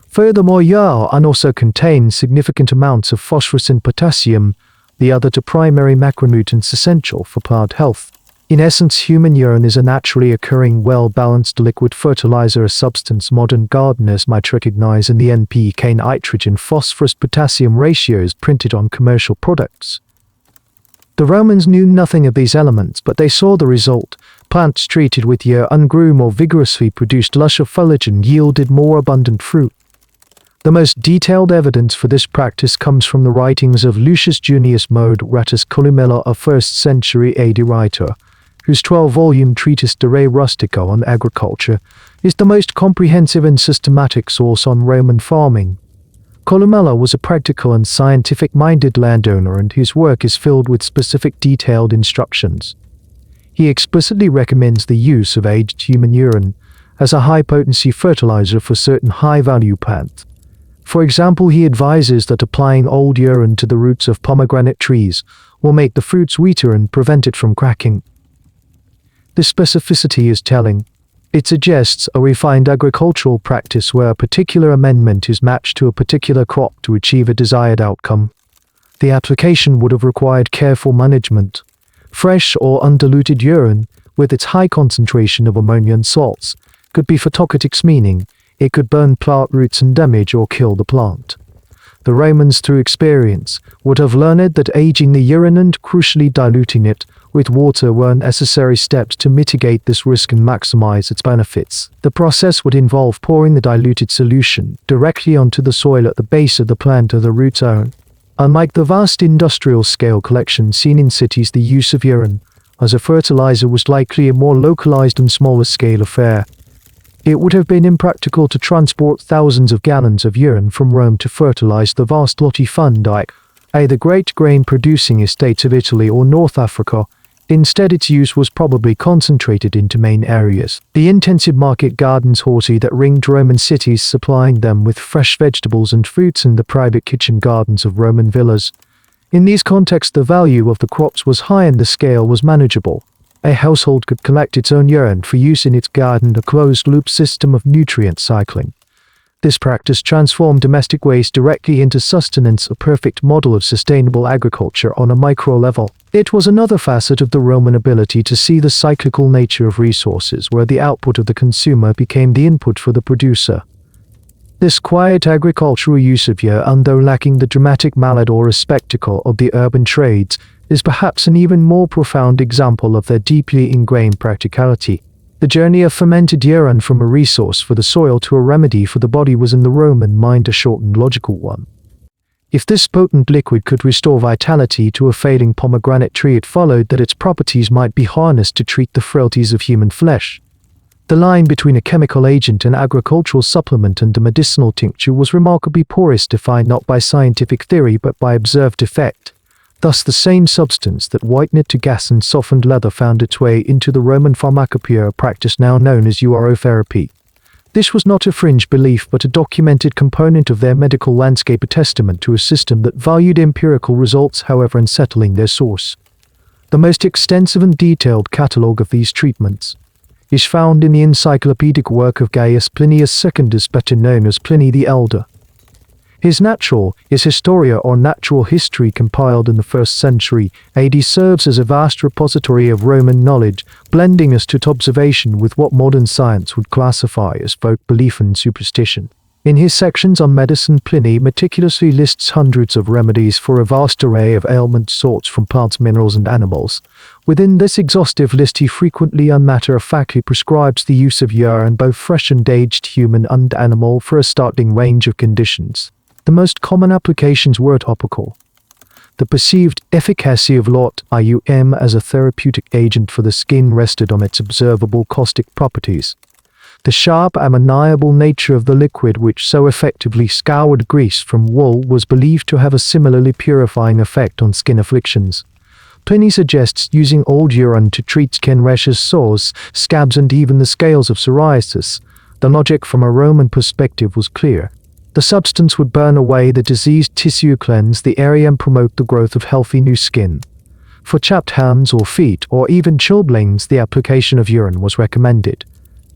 Furthermore, urine also contains significant amounts of phosphorus and potassium, the other two primary macronutrients essential for plant health. In essence, human urine is a naturally occurring, well-balanced liquid fertilizer, a substance modern gardeners might recognize in the NPK nitrogen-phosphorus-potassium ratios printed on commercial products. The Romans knew nothing of these elements, but they saw the result. Plants treated with urine grew more vigorously, produced lusher foliage, and yielded more abundant fruit. The most detailed evidence for this practice comes from the writings of Lucius Junius Moderatus Columella, a 1st century AD writer, whose 12-volume treatise De Re Rustico on agriculture is the most comprehensive and systematic source on Roman farming. Columella was a practical and scientific-minded landowner, and his work is filled with specific detailed instructions. He explicitly recommends the use of aged human urine as a high-potency fertilizer for certain high-value plants. For example, he advises that applying old urine to the roots of pomegranate trees will make the fruit sweeter and prevent it from cracking. This specificity is telling. It suggests a refined agricultural practice where a particular amendment is matched to a particular crop to achieve a desired outcome. The application would have required careful management. Fresh or undiluted urine, with its high concentration of ammonia and salts, could be phytotoxic, meaning it could burn plant roots and damage or kill the plant. The Romans, through experience, would have learned that aging the urine and crucially diluting it with water were necessary steps to mitigate this risk and maximize its benefits. The process would involve pouring the diluted solution directly onto the soil at the base of the plant or the root zone. Unlike the vast industrial-scale collection seen in cities, the use of urine as a fertilizer was likely a more localized and smaller-scale affair. It would have been impractical to transport thousands of gallons of urine from Rome to fertilize the vast latifunди, the great grain-producing estates of Italy or North Africa. Instead, its use was probably concentrated into main areas. The intensive market gardens horti that ringed Roman cities, supplying them with fresh vegetables and fruits, and the private kitchen gardens of Roman villas. In these contexts, the value of the crops was high and the scale was manageable. A household could collect its own urine for use in its garden, a closed-loop system of nutrient cycling. This practice transformed domestic waste directly into sustenance, a perfect model of sustainable agriculture on a micro level. It was another facet of the Roman ability to see the cyclical nature of resources, where the output of the consumer became the input for the producer. This quiet agricultural use of urine, though lacking the dramatic mallet or a spectacle of the urban trades, is perhaps an even more profound example of their deeply ingrained practicality. The journey of fermented urine from a resource for the soil to a remedy for the body was in the Roman mind a short and logical one. If this potent liquid could restore vitality to a failing pomegranate tree, it followed that its properties might be harnessed to treat the frailties of human flesh. The line between a chemical agent, an agricultural supplement, and a medicinal tincture was remarkably porous, defined not by scientific theory but by observed effect. Thus, the same substance that whitened togas and softened leather found its way into the Roman pharmacopoeia, a practice now known as urotherapy. This was not a fringe belief but a documented component of their medical landscape, a testament to a system that valued empirical results, however unsettling their source. The most extensive and detailed catalogue of these treatments is found in the encyclopedic work of Gaius Plinius Secundus, better known as Pliny the Elder. His Historia or Natural History, compiled in the 1st century AD, serves as a vast repository of Roman knowledge, blending astute observation with what modern science would classify as folk belief and superstition. In his sections on medicine, Pliny meticulously lists hundreds of remedies for a vast array of ailment sorts from plants, minerals, and animals. Within this exhaustive list, he frequently unmatter-of-factly prescribes the use of urine, both fresh and aged, human and animal, for a startling range of conditions. The most common applications were topical. The perceived efficacy of urine as a therapeutic agent for the skin rested on its observable caustic properties. The sharp, ammoniacal nature of the liquid, which so effectively scoured grease from wool, was believed to have a similarly purifying effect on skin afflictions. Pliny suggests using old urine to treat skin rashes, sores, scabs, and even the scales of psoriasis. The logic from a Roman perspective was clear. The substance would burn away the diseased tissue, cleanse the area, and promote the growth of healthy new skin. For chapped hands or feet, or even chilblains, the application of urine was recommended.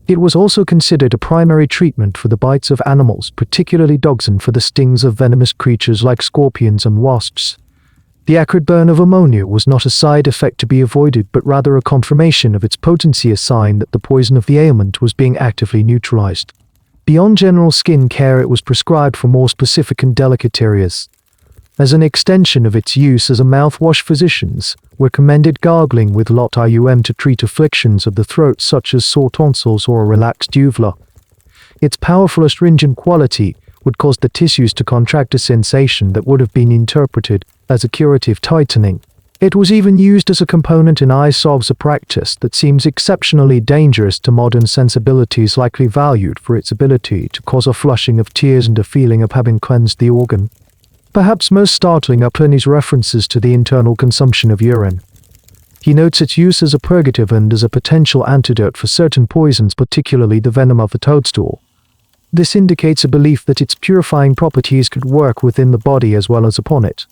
It was also considered a primary treatment for the bites of animals, particularly dogs, and for the stings of venomous creatures like scorpions and wasps. The acrid burn of ammonia was not a side effect to be avoided, but rather a confirmation of its potency, a sign that the poison of the ailment was being actively neutralized. Beyond general skin care, it was prescribed for more specific and delicate areas. As an extension of its use as a mouthwash, physicians recommended gargling with urine to treat afflictions of the throat such as sore tonsils or a relaxed uvula. Its powerful astringent quality would cause the tissues to contract, a sensation that would have been interpreted as a curative tightening. It was even used as a component in eye salves, a practice that seems exceptionally dangerous to modern sensibilities, likely valued for its ability to cause a flushing of tears and a feeling of having cleansed the organ. Perhaps most startling are Pliny's references to the internal consumption of urine. He notes its use as a purgative and as a potential antidote for certain poisons, particularly the venom of the toadstool. This indicates a belief that its purifying properties could work within the body as well as upon it.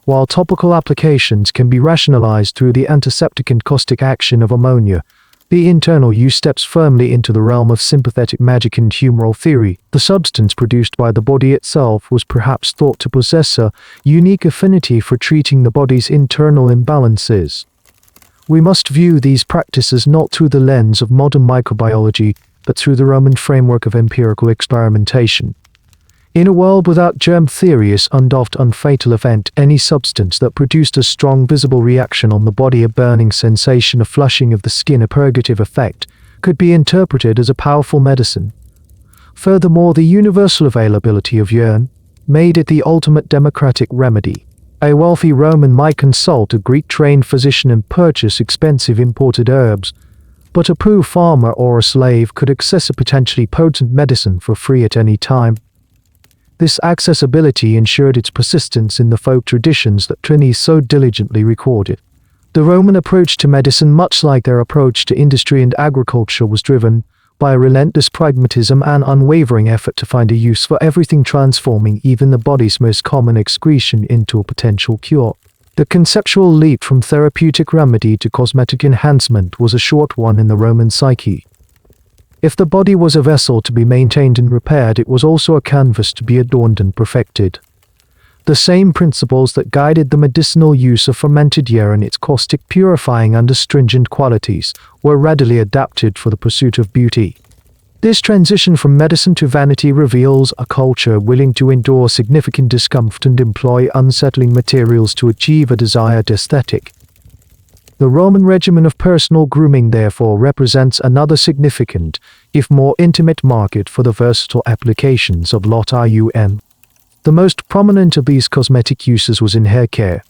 While topical applications can be rationalized through the antiseptic and caustic action of ammonia, the internal use steps firmly into the realm of sympathetic magic and humoral theory. The substance produced by the body itself was perhaps thought to possess a unique affinity for treating the body's internal imbalances. We must view these practices not through the lens of modern microbiology, but through the Roman framework of empirical experimentation. In a world without germ theories and oft unfatal event, any substance that produced a strong visible reaction on the body, a burning sensation, a flushing of the skin, a purgative effect, could be interpreted as a powerful medicine. Furthermore, the universal availability of urine made it the ultimate democratic remedy. A wealthy Roman might consult a Greek-trained physician and purchase expensive imported herbs, but a poor farmer or a slave could access a potentially potent medicine for free at any time. This accessibility ensured its persistence in the folk traditions that Pliny so diligently recorded. The Roman approach to medicine, much like their approach to industry and agriculture, was driven by a relentless pragmatism and unwavering effort to find a use for everything, transforming even the body's most common excretion into a potential cure. The conceptual leap from therapeutic remedy to cosmetic enhancement was a short one in the Roman psyche. If the body was a vessel to be maintained and repaired, it was also a canvas to be adorned and perfected. The same principles that guided the medicinal use of fermented urine, its caustic, purifying and astringent qualities, were readily adapted for the pursuit of beauty. This transition from medicine to vanity reveals a culture willing to endure significant discomfort and employ unsettling materials to achieve a desired aesthetic. The Roman regimen of personal grooming therefore represents another significant, if more intimate, market for the versatile applications of urine. The most prominent of these cosmetic uses was in hair care.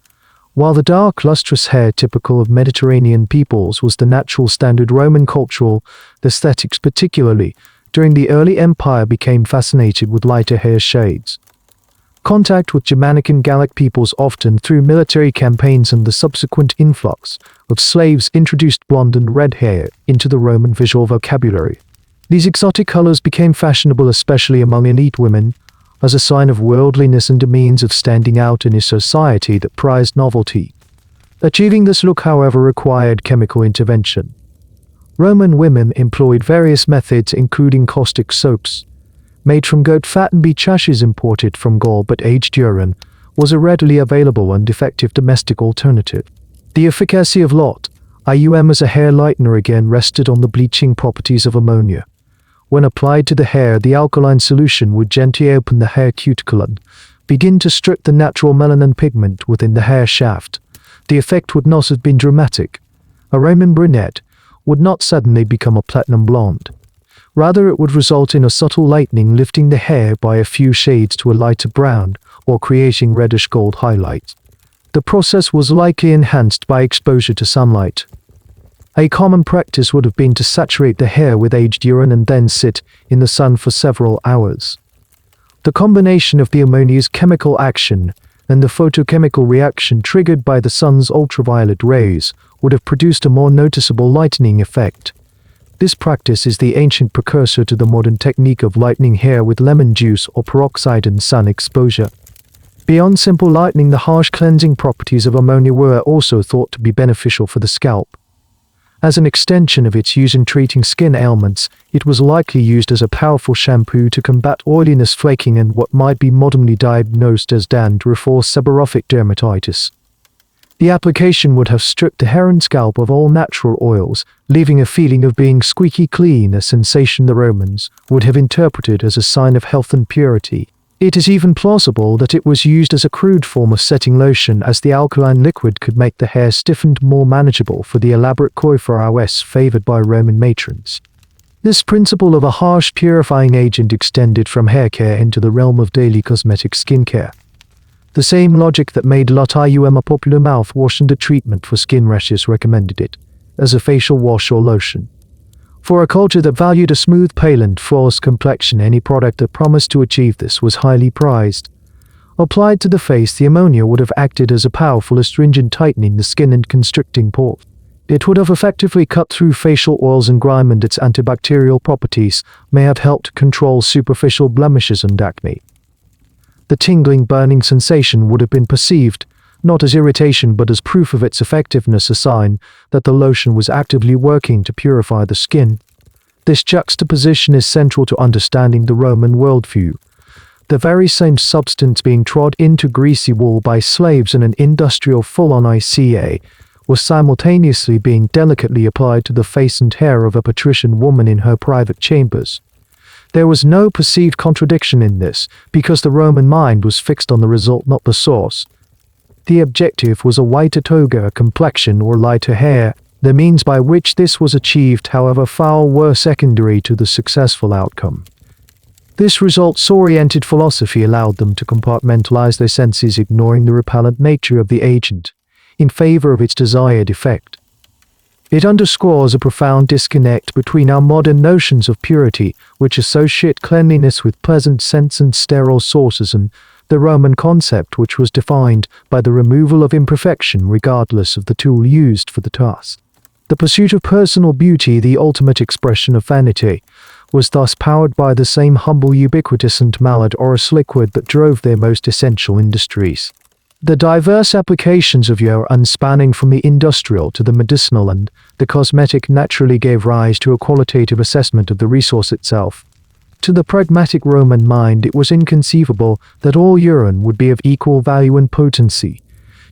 While the dark, lustrous hair typical of Mediterranean peoples was the natural standard, Roman cultural aesthetics, particularly during the early empire, became fascinated with lighter hair shades. Contact with Germanic and Gallic peoples, often through military campaigns and the subsequent influx of slaves, introduced blonde and red hair into the Roman visual vocabulary. These exotic colors became fashionable, especially among elite women, as a sign of worldliness and a means of standing out in a society that prized novelty. Achieving this look, however, required chemical intervention. Roman women employed various methods, including caustic soaps, made from goat fat, and beech ashes imported from Gaul, but aged urine was a readily available and effective domestic alternative. The efficacy of urine as a hair lightener again rested on the bleaching properties of ammonia. When applied to the hair, the alkaline solution would gently open the hair cuticle and begin to strip the natural melanin pigment within the hair shaft. The effect would not have been dramatic. A Roman brunette would not suddenly become a platinum blonde. Rather, it would result in a subtle lightening, lifting the hair by a few shades to a lighter brown, or creating reddish gold highlights. The process was likely enhanced by exposure to sunlight. A common practice would have been to saturate the hair with aged urine and then sit in the sun for several hours. The combination of the ammonia's chemical action and the photochemical reaction triggered by the sun's ultraviolet rays would have produced a more noticeable lightening effect. This practice is the ancient precursor to the modern technique of lightening hair with lemon juice or peroxide and sun exposure. Beyond simple lightening, the harsh cleansing properties of ammonia were also thought to be beneficial for the scalp. As an extension of its use in treating skin ailments, it was likely used as a powerful shampoo to combat oiliness, flaking, and what might be modernly diagnosed as dandruff or seborrheic dermatitis. The application would have stripped the hair and scalp of all natural oils, leaving a feeling of being squeaky clean, a sensation the Romans would have interpreted as a sign of health and purity. It is even plausible that it was used as a crude form of setting lotion, as the alkaline liquid could make the hair stiffened more manageable for the elaborate coiffures favored by Roman matrons. This principle of a harsh purifying agent extended from hair care into the realm of daily cosmetic skincare. The same logic that made Luteum a popular mouthwash and a treatment for skin rashes recommended it as a facial wash or lotion. For a culture that valued a smooth, pale and flawless complexion, any product that promised to achieve this was highly prized. Applied to the face, the ammonia would have acted as a powerful astringent, tightening the skin and constricting pores. It would have effectively cut through facial oils and grime, and its antibacterial properties may have helped control superficial blemishes and acne. The tingling, burning sensation would have been perceived not as irritation but as proof of its effectiveness, a sign that the lotion was actively working to purify the skin. This juxtaposition is central to understanding the Roman worldview. The very same substance being trod into greasy wool by slaves in an industrial fullones was simultaneously being delicately applied to the face and hair of a patrician woman in her private chambers. There was no perceived contradiction in this, because the Roman mind was fixed on the result, not the source. The objective was a whiter toga, complexion, or lighter hair. The means by which this was achieved, however foul, were secondary to the successful outcome. This results-oriented philosophy allowed them to compartmentalize their senses, ignoring the repellent nature of the agent, in favor of its desired effect. It underscores a profound disconnect between our modern notions of purity, which associate cleanliness with pleasant scents and sterile sources, and the Roman concept, which was defined by the removal of imperfection regardless of the tool used for the task. The pursuit of personal beauty, the ultimate expression of vanity, was thus powered by the same humble, ubiquitous and malodorous liquid that drove their most essential industries. The diverse applications of urine, spanning from the industrial to the medicinal and the cosmetic, naturally gave rise to a qualitative assessment of the resource itself. To the pragmatic Roman mind, it was inconceivable that all urine would be of equal value and potency.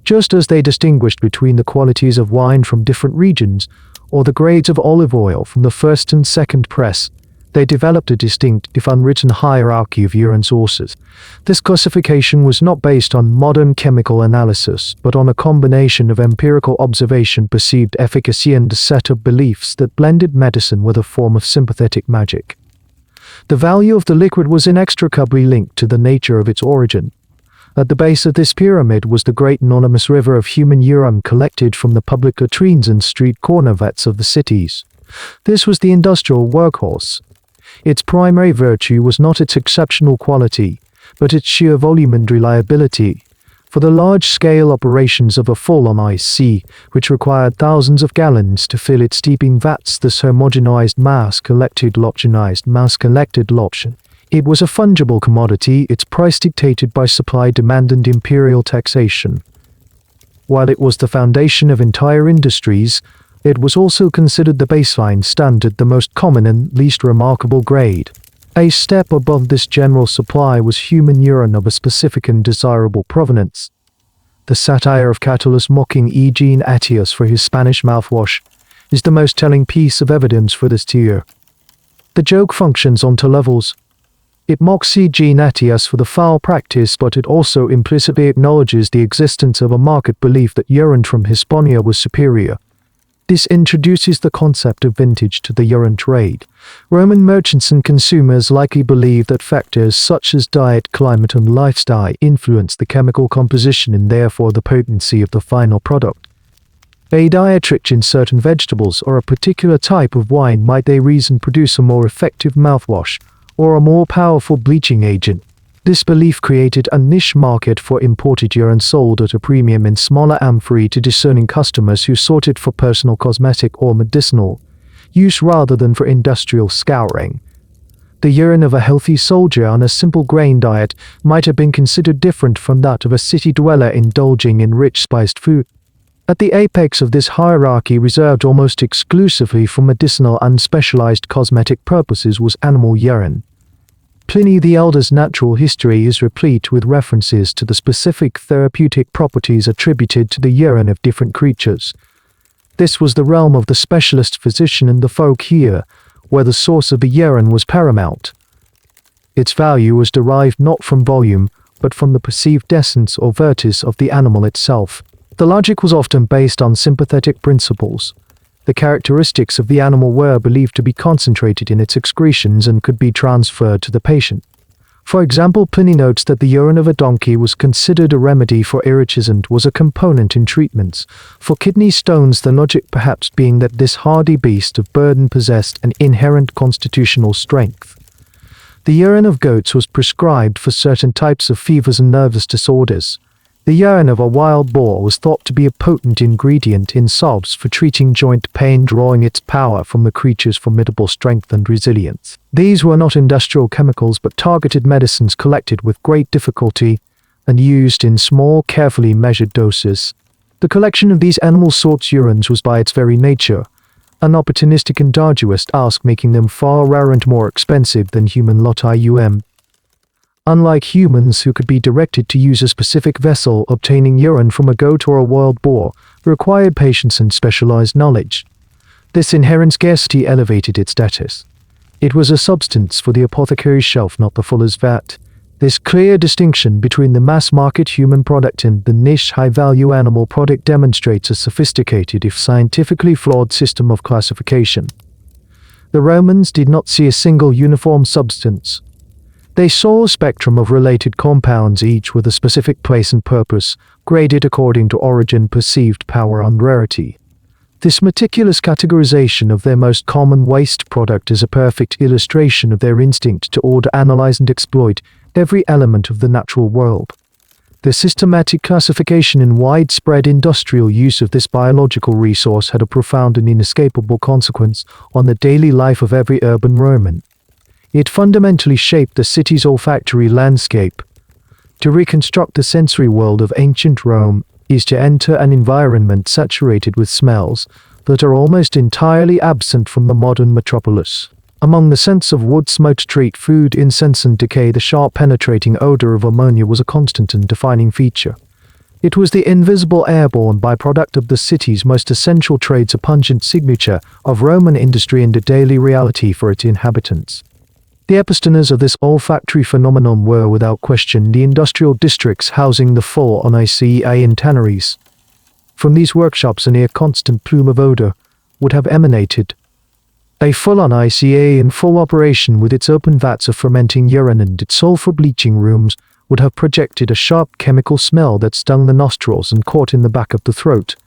Just as they distinguished between the qualities of wine from different regions, or the grades of olive oil from the first and second press, they developed a distinct, if unwritten, hierarchy of urine sources. This classification was not based on modern chemical analysis, but on a combination of empirical observation, perceived efficacy, and a set of beliefs that blended medicine with a form of sympathetic magic. The value of the liquid was inextricably linked to the nature of its origin. At the base of this pyramid was the great anonymous river of human urine collected from the public latrines and street corner vats of the cities. This was the industrial workhorse. Its primary virtue was not its exceptional quality, but its sheer volume and reliability. For the large-scale operations of a fullones, which required thousands of gallons to fill its steeping vats, this homogenized mass-collected lotion. It was a fungible commodity, its price dictated by supply, demand, and imperial taxation. While it was the foundation of entire industries, it was also considered the baseline standard, the most common and least remarkable grade. A step above this general supply was human urine of a specific and desirable provenance. The satire of Catullus mocking Eugene Attius for his Spanish mouthwash is the most telling piece of evidence for this tier. The joke functions on two levels. It mocks Eugene Attius for the foul practice, but it also implicitly acknowledges the existence of a market belief that urine from Hispania was superior. This introduces the concept of vintage to the urine trade. Roman merchants and consumers likely believed that factors such as diet, climate, and lifestyle influenced the chemical composition and therefore the potency of the final product. A diet rich in certain vegetables or a particular type of wine might, they reason, produce a more effective mouthwash or a more powerful bleaching agent. This belief created a niche market for imported urine sold at a premium in smaller amphorae to discerning customers who sought it for personal, cosmetic, or medicinal use rather than for industrial scouring. The urine of a healthy soldier on a simple grain diet might have been considered different from that of a city dweller indulging in rich spiced food. At the apex of this hierarchy, reserved almost exclusively for medicinal and specialized cosmetic purposes, was animal urine. Pliny the Elder's natural history is replete with references to the specific therapeutic properties attributed to the urine of different creatures. This was the realm of the specialist physician and the folk here, where the source of the urine was paramount. Its value was derived not from volume, but from the perceived essence or virtus of the animal itself. The logic was often based on sympathetic principles. The characteristics of the animal were believed to be concentrated in its excretions and could be transferred to the patient. For example, Pliny notes that the urine of a donkey was considered a remedy for irritation and was a component in treatments for kidney stones, the logic perhaps being that this hardy beast of burden possessed an inherent constitutional strength. The urine of goats was prescribed for certain types of fevers and nervous disorders. The urine of a wild boar was thought to be a potent ingredient in salves for treating joint pain, drawing its power from the creature's formidable strength and resilience. These were not industrial chemicals but targeted medicines collected with great difficulty and used in small, carefully measured doses. The collection of these animal sorts urines was by its very nature an opportunistic and arduous task, making them far rarer and more expensive than human lotium. Unlike humans, who could be directed to use a specific vessel, obtaining urine from a goat or a wild boar required patience and specialized knowledge. This inherent scarcity elevated its status. It was a substance for the apothecary's shelf, not the fuller's vat. This clear distinction between the mass-market human product and the niche high-value animal product demonstrates a sophisticated, if scientifically flawed, system of classification. The Romans did not see a single uniform substance. They saw a spectrum of related compounds, each with a specific place and purpose, graded according to origin, perceived power, and rarity. This meticulous categorization of their most common waste product is a perfect illustration of their instinct to order, analyze, and exploit every element of the natural world. The systematic classification and widespread industrial use of this biological resource had a profound and inescapable consequence on the daily life of every urban Roman. It fundamentally shaped the city's olfactory landscape. To reconstruct the sensory world of ancient Rome is to enter an environment saturated with smells that are almost entirely absent from the modern metropolis. Among the scents of wood, smoked street food, incense, and decay, the sharp penetrating odor of ammonia was a constant and defining feature. It was the invisible airborne byproduct of the city's most essential trades, a pungent signature of Roman industry and a daily reality for its inhabitants. The epicenters of this olfactory phenomenon were, without question, the industrial districts housing the fullones and tanneries. From these workshops a near constant plume of odor would have emanated. A fullones in full operation, with its open vats of fermenting urine and its sulfur bleaching rooms, would have projected a sharp chemical smell that stung the nostrils and caught in the back of the throat.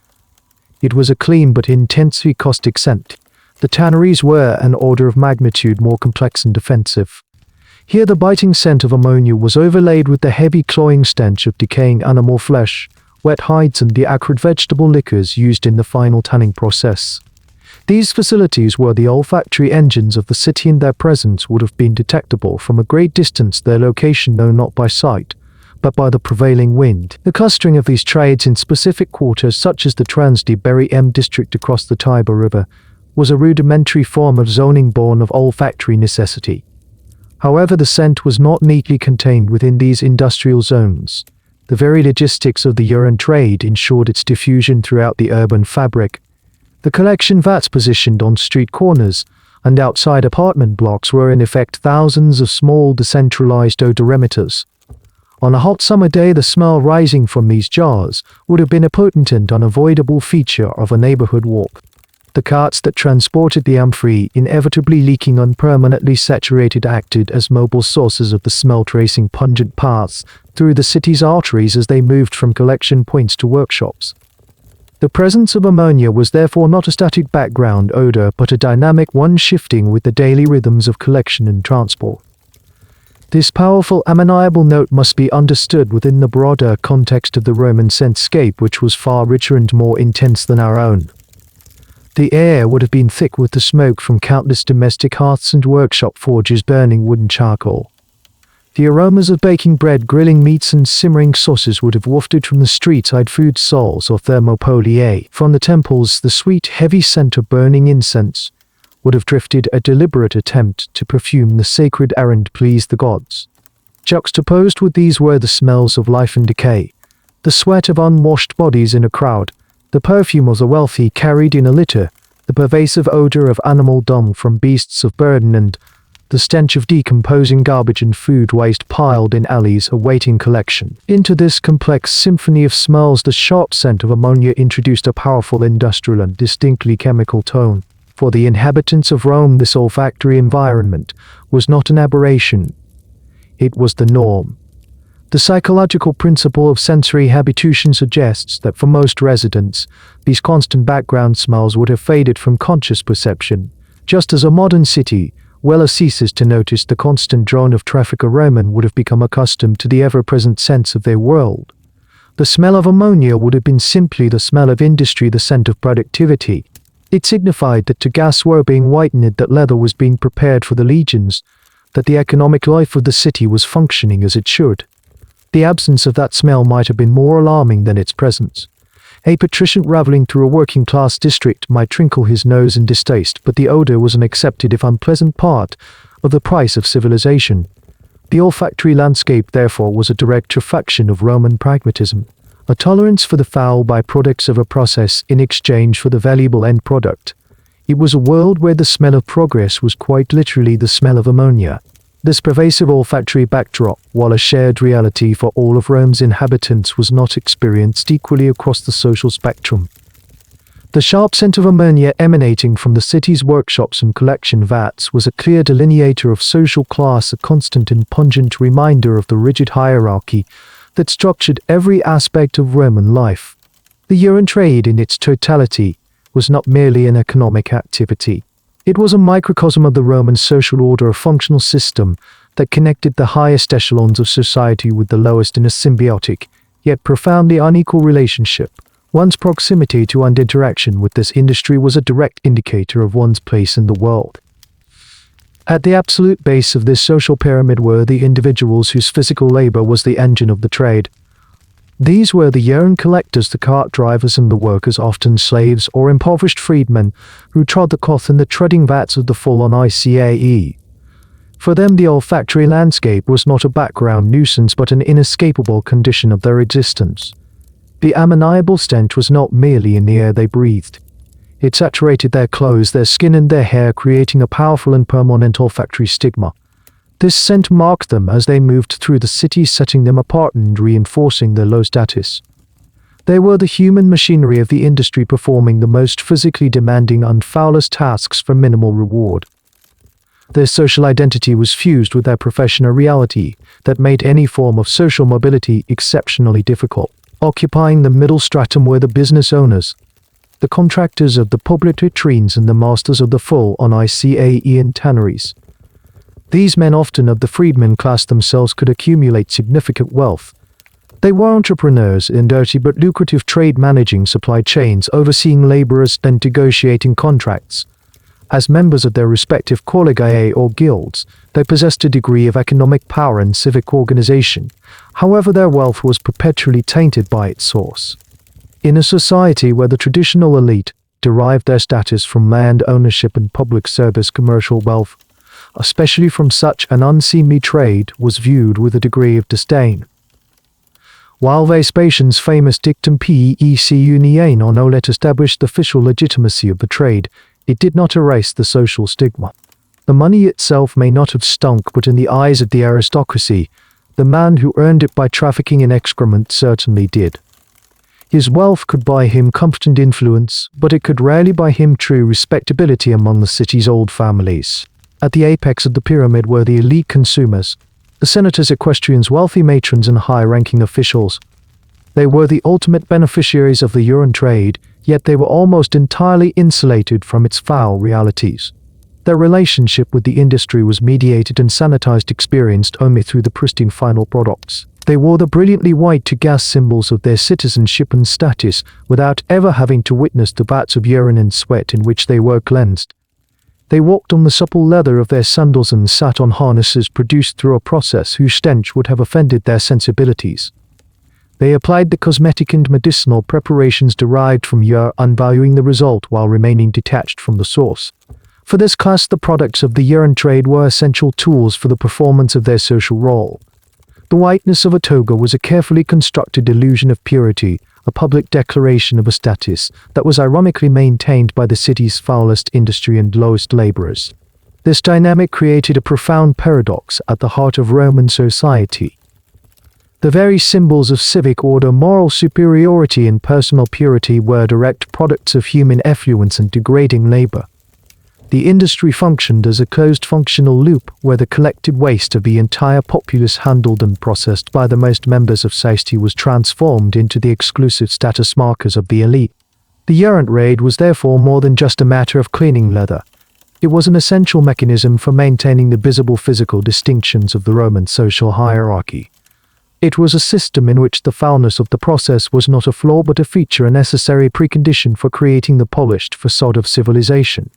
It was a clean but intensely caustic scent. The tanneries were an order of magnitude more complex and offensive. Here the biting scent of ammonia was overlaid with the heavy cloying stench of decaying animal flesh, wet hides, and the acrid vegetable liquors used in the final tanning process. These facilities were the olfactory engines of the city, and their presence would have been detectable from a great distance, their location known not by sight, but by the prevailing wind. The clustering of these trades in specific quarters, such as the Trans-Tiber district across the Tiber River, was a rudimentary form of zoning born of olfactory necessity. However, the scent was not neatly contained within these industrial zones. The very logistics of the urine trade ensured its diffusion throughout the urban fabric. The collection vats positioned on street corners and outside apartment blocks were in effect thousands of small decentralized odorimeters. On a hot summer day, the smell rising from these jars would have been a potent and unavoidable feature of a neighborhood walk. The carts that transported the amphorae, inevitably leaking unpermanently saturated, acted as mobile sources of the smell, tracing pungent paths through the city's arteries as they moved from collection points to workshops. The presence of ammonia was therefore not a static background odor, but a dynamic one, shifting with the daily rhythms of collection and transport. This powerful ammoniacal note must be understood within the broader context of the Roman scentscape, which was far richer and more intense than our own. The air would have been thick with the smoke from countless domestic hearths and workshop forges burning wood and charcoal. The aromas of baking bread, grilling meats, and simmering sauces would have wafted from the street-side food stalls or thermopoliae. From the temples, the sweet, heavy scent of burning incense would have drifted, a deliberate attempt to perfume the sacred errand, please the gods. Juxtaposed with these were the smells of life and decay, the sweat of unwashed bodies in a crowd, the perfume of the wealthy carried in a litter, the pervasive odor of animal dung from beasts of burden, and the stench of decomposing garbage and food waste piled in alleys awaiting collection. Into this complex symphony of smells, the sharp scent of ammonia introduced a powerful industrial and distinctly chemical tone. For the inhabitants of Rome, this olfactory environment was not an aberration. It was the norm. The psychological principle of sensory habituation suggests that for most residents, these constant background smells would have faded from conscious perception. Just as a modern city, dweller ceases to notice the constant drone of traffic, a Roman would have become accustomed to the ever-present sense of their world. The smell of ammonia would have been simply the smell of industry, the scent of productivity. It signified that togas were being whitened, that leather was being prepared for the legions, that the economic life of the city was functioning as it should. The absence of that smell might have been more alarming than its presence. A patrician traveling through a working-class district might trinkle his nose in distaste, but the odor was an accepted if unpleasant part of the price of civilization. The olfactory landscape, therefore, was a direct reflection of Roman pragmatism, a tolerance for the foul byproducts of a process in exchange for the valuable end product. It was a world where the smell of progress was quite literally the smell of ammonia. This pervasive olfactory backdrop, while a shared reality for all of Rome's inhabitants, was not experienced equally across the social spectrum. The sharp scent of ammonia emanating from the city's workshops and collection vats was a clear delineator of social class, a constant and pungent reminder of the rigid hierarchy that structured every aspect of Roman life. The urine trade in its totality was not merely an economic activity. It was a microcosm of the Roman social order, a functional system that connected the highest echelons of society with the lowest in a symbiotic, yet profoundly unequal relationship. One's proximity to and interaction with this industry was a direct indicator of one's place in the world. At the absolute base of this social pyramid were the individuals whose physical labor was the engine of the trade. These were the urine collectors, the cart drivers, and the workers, often slaves or impoverished freedmen, who trod the cloth in the treading vats of the fullones. For them, the olfactory landscape was not a background nuisance but an inescapable condition of their existence. The ammoniacal stench was not merely in the air they breathed. It saturated their clothes, their skin, and their hair, creating a powerful and permanent olfactory stigma. This scent marked them as they moved through the city, setting them apart and reinforcing their low status. They were the human machinery of the industry, performing the most physically demanding and foulest tasks for minimal reward. Their social identity was fused with their profession, a reality that made any form of social mobility exceptionally difficult. Occupying the middle stratum were the business owners, the contractors of the public latrines, and the masters of the fullones and tanneries. These men, often of the freedmen class themselves, could accumulate significant wealth. They were entrepreneurs in dirty but lucrative trade, managing supply chains, overseeing laborers, and negotiating contracts. As members of their respective collegiae or guilds, they possessed a degree of economic power and civic organization. However, their wealth was perpetually tainted by its source. In a society where the traditional elite derived their status from land ownership and public service, commercial wealth, especially from such an unseemly trade, was viewed with a degree of disdain. While Vespasian's famous dictum pec uniae non olet established the official legitimacy of the trade, it did not erase the social stigma. The money itself may not have stunk, but in the eyes of the aristocracy, the man who earned it by trafficking in excrement certainly did. His wealth could buy him comfort and influence, but it could rarely buy him true respectability among the city's old families. At the apex of the pyramid were the elite consumers, the senators, equestrians, wealthy matrons, and high-ranking officials. They were the ultimate beneficiaries of the urine trade, yet they were almost entirely insulated from its foul realities. Their relationship with the industry was mediated and sanitized, experienced only through the pristine final products. They wore the brilliantly white togas, symbols of their citizenship and status, without ever having to witness the vats of urine and sweat in which they were cleansed. They walked on the supple leather of their sandals and sat on harnesses produced through a process whose stench would have offended their sensibilities. They applied the cosmetic and medicinal preparations derived from urine, unvaluing the result while remaining detached from the source. For this class, the products of the urine trade were essential tools for the performance of their social role. The whiteness of a toga was a carefully constructed illusion of purity, a public declaration of a status that was ironically maintained by the city's foulest industry and lowest laborers. This dynamic created a profound paradox at the heart of Roman society. The very symbols of civic order, moral superiority, and personal purity were direct products of human effluence and degrading labor. The industry functioned as a closed functional loop where the collected waste of the entire populace handled and processed by the most members of society was transformed into the exclusive status markers of the elite. The urine raid was therefore more than just a matter of cleaning leather. It was an essential mechanism for maintaining the visible physical distinctions of the Roman social hierarchy. It was a system in which the foulness of the process was not a flaw but a feature, a necessary precondition for creating the polished facade of civilization.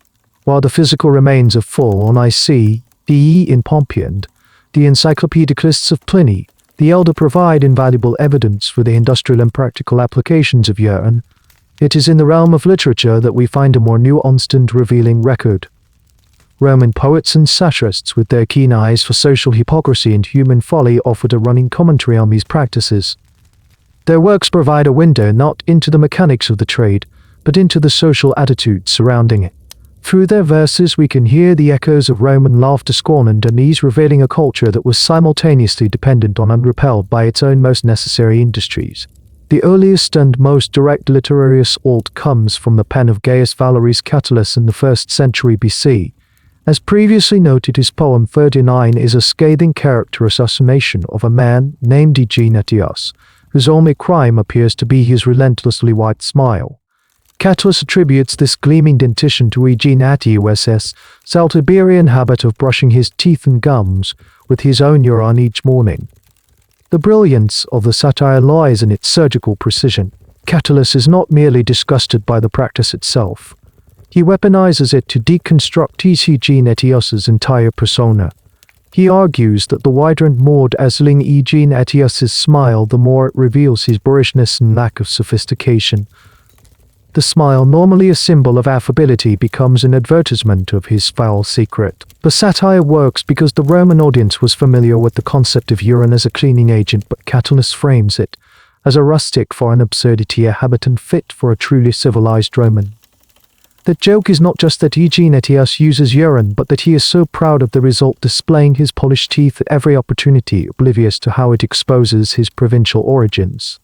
While the physical remains of fullones in Pompey and the encyclopedicalists of Pliny the Elder provide invaluable evidence for the industrial and practical applications of urine, it is in the realm of literature that we find a more nuanced and revealing record. Roman poets and satirists, with their keen eyes for social hypocrisy and human folly, offered a running commentary on these practices. Their works provide a window not into the mechanics of the trade, but into the social attitudes surrounding it. Through their verses we can hear the echoes of Roman laughter, scorn and unease, revealing a culture that was simultaneously dependent on and repelled by its own most necessary industries. The earliest and most direct literary assault comes from the pen of Gaius Valerius Catullus in the 1st century BC. As previously noted, his poem 39 is a scathing character assassination of a man named Eugenius, whose only crime appears to be his relentlessly white smile. Catullus attributes this gleaming dentition to Eugenius' Celtiberian habit of brushing his teeth and gums with his own urine each morning. The brilliance of the satire lies in its surgical precision. Catullus is not merely disgusted by the practice itself. He weaponizes it to deconstruct Eugenius' entire persona. He argues that the wider and more dazzling Eugenius' smile, the more it reveals his boorishness and lack of sophistication. The smile, normally a symbol of affability, becomes an advertisement of his foul secret. The satire works because the Roman audience was familiar with the concept of urine as a cleaning agent, but Catullus frames it as a rustic for an absurdity, a habit unfit for a truly civilized Roman. The joke is not just that Eugenius uses urine, but that he is so proud of the result, displaying his polished teeth at every opportunity, oblivious to how it exposes his provincial origins.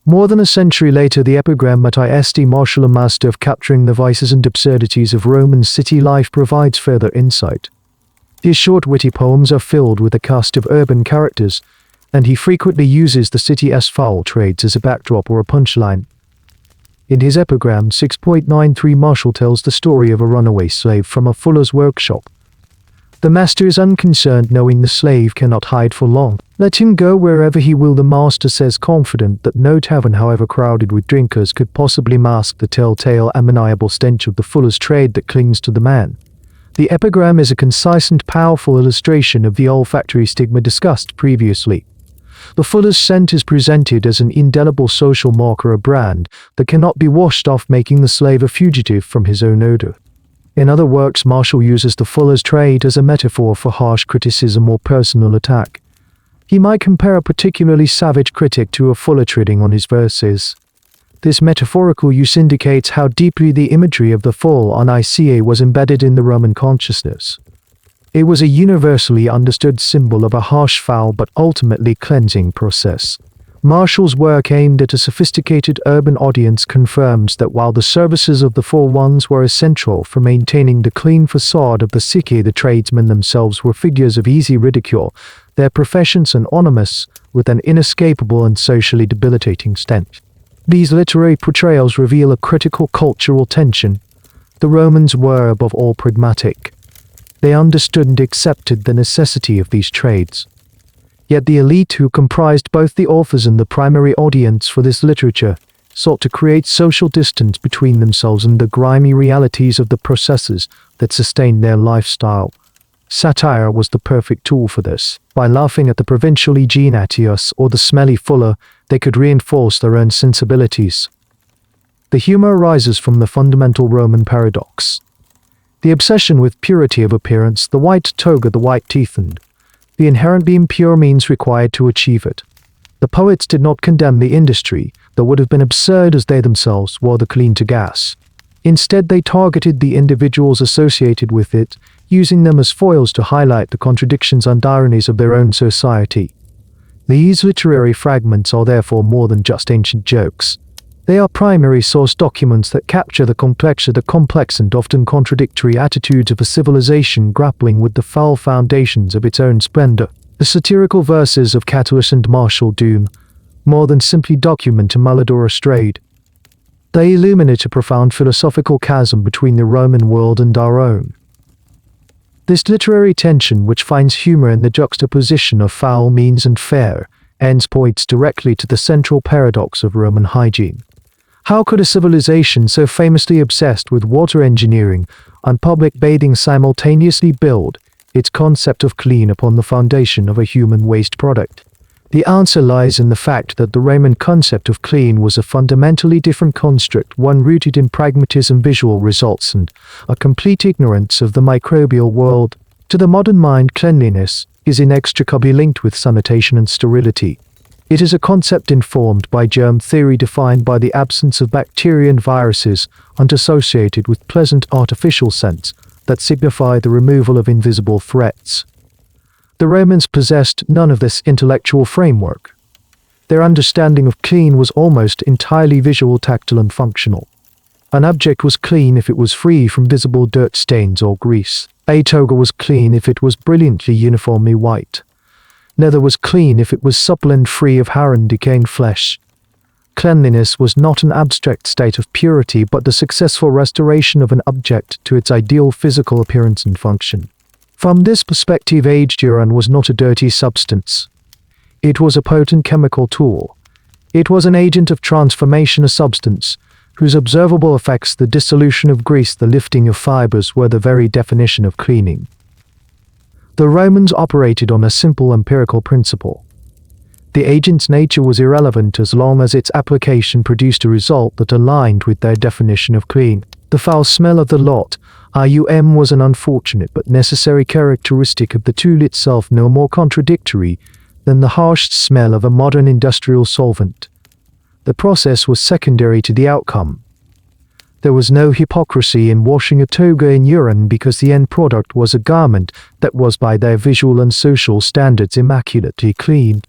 More than a century later, the epigram at Ist Martial, a master of capturing the vices and absurdities of Roman city life, provides further insight. His short, witty poems are filled with a cast of urban characters, and he frequently uses the city's foul trades as a backdrop or a punchline. In his epigram 6.93, Martial tells the story of a runaway slave from a fuller's workshop. The master is unconcerned, knowing the slave cannot hide for long. Let him go wherever he will, the master says, confident that no tavern, however crowded with drinkers, could possibly mask the telltale ammoniacal stench of the fuller's trade that clings to the man. The epigram is a concise and powerful illustration of the olfactory stigma discussed previously. The fuller's scent is presented as an indelible social marker, a brand that cannot be washed off, making the slave a fugitive from his own odor. In other works, Martial uses the fuller's trade as a metaphor for harsh criticism or personal attack. He might compare a particularly savage critic to a fuller treading on his verses. This metaphorical use indicates how deeply the imagery of the fullones was embedded in the Roman consciousness. It was a universally understood symbol of a harsh, foul, but ultimately cleansing process. Martial's work, aimed at a sophisticated urban audience, confirms that while the services of the fullones were essential for maintaining the clean facade of the psyche, the tradesmen themselves were figures of easy ridicule, their professions synonymous with an inescapable and socially debilitating stench. These literary portrayals reveal a critical cultural tension. The Romans were, above all, pragmatic. They understood and accepted the necessity of these trades. Yet the elite, who comprised both the authors and the primary audience for this literature, sought to create social distance between themselves and the grimy realities of the processes that sustained their lifestyle. Satire was the perfect tool for this. By laughing at the provincial Eugenius or the smelly fuller, they could reinforce their own sensibilities. The humor arises from the fundamental Roman paradox. The obsession with purity of appearance, the white toga, the white teeth, and the inherently impure means required to achieve it. The poets did not condemn the industry, that would have been absurd, as they themselves wore the clean togas. Instead, they targeted the individuals associated with it, using them as foils to highlight the contradictions and ironies of their own society. These literary fragments are therefore more than just ancient jokes. They are primary source documents that capture the complex and often contradictory attitudes of a civilization grappling with the foul foundations of its own splendor. The satirical verses of Catullus and Marshall Doone, more than simply document a malodorous trade. They illuminate a profound philosophical chasm between the Roman world and our own. This literary tension, which finds humor in the juxtaposition of foul means and fair ends, points directly to the central paradox of Roman hygiene. How could a civilization so famously obsessed with water engineering and public bathing simultaneously build its concept of clean upon the foundation of a human waste product? The answer lies in the fact that the Roman concept of clean was a fundamentally different construct, one rooted in pragmatism, visual results, and a complete ignorance of the microbial world. To the modern mind, cleanliness is inextricably linked with sanitation and sterility. It is a concept informed by germ theory, defined by the absence of bacteria and viruses, and associated with pleasant artificial scents that signify the removal of invisible threats. The Romans possessed none of this intellectual framework. Their understanding of clean was almost entirely visual, tactile, and functional. An object was clean if it was free from visible dirt stains or grease. A toga was clean if it was brilliantly uniformly white. Leather was clean if it was supple and free of hair and decaying flesh. Cleanliness was not an abstract state of purity, but the successful restoration of an object to its ideal physical appearance and function. From this perspective, aged urine was not a dirty substance. It was a potent chemical tool. It was an agent of transformation, a substance whose observable effects, the dissolution of grease, the lifting of fibers, were the very definition of cleaning. The Romans operated on a simple empirical principle. The agent's nature was irrelevant as long as its application produced a result that aligned with their definition of clean. The foul smell of the lot, was an unfortunate but necessary characteristic of the tool itself, no more contradictory than the harsh smell of a modern industrial solvent. The process was secondary to the outcome. There was no hypocrisy in washing a toga in urine because the end product was a garment that was, by their visual and social standards, immaculately clean.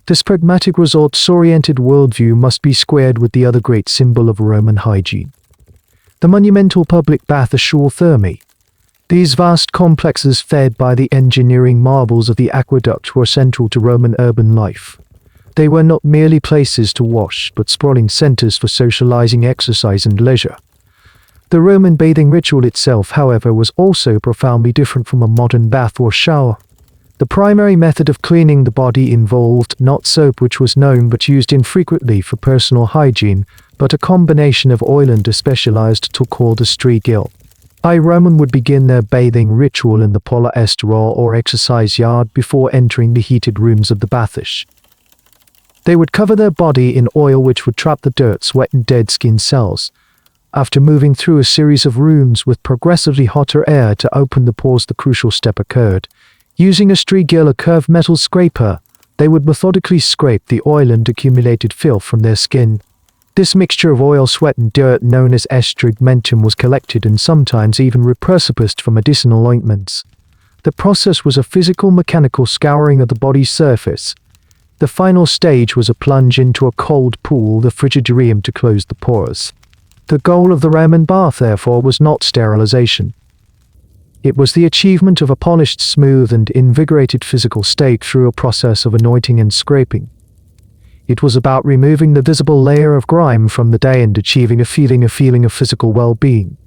This pragmatic, results-oriented worldview must be squared with the other great symbol of Roman hygiene: the monumental public bath, ashore thermae. These vast complexes, fed by the engineering marvels of the aqueduct, were central to Roman urban life. They were not merely places to wash, but sprawling centers for socializing, exercise, and leisure. The Roman bathing ritual itself, however, was also profoundly different from a modern bath or shower. The primary method of cleaning the body involved not soap, which was known but used infrequently for personal hygiene, but a combination of oil and a specialized tool called a strigil. A Roman would begin their bathing ritual in the polar estuary or exercise yard before entering the heated rooms of the bathish. They would cover their body in oil, which would trap the dirt, sweat, and dead skin cells. After moving through a series of rooms with progressively hotter air to open the pores, the crucial step occurred. Using a strigil, a curved metal scraper, they would methodically scrape the oil and accumulated filth from their skin. This mixture of oil, sweat, and dirt, known as estrigmentum, was collected and sometimes even repurposed for medicinal ointments. The process was a physical, mechanical scouring of the body's surface. The final stage was a plunge into a cold pool, the frigidarium, to close the pores. The goal of the Roman bath, therefore, was not sterilization. It was the achievement of a polished, smooth, and invigorated physical state through a process of anointing and scraping. It was about removing the visible layer of grime from the day and achieving a feeling of physical well-being.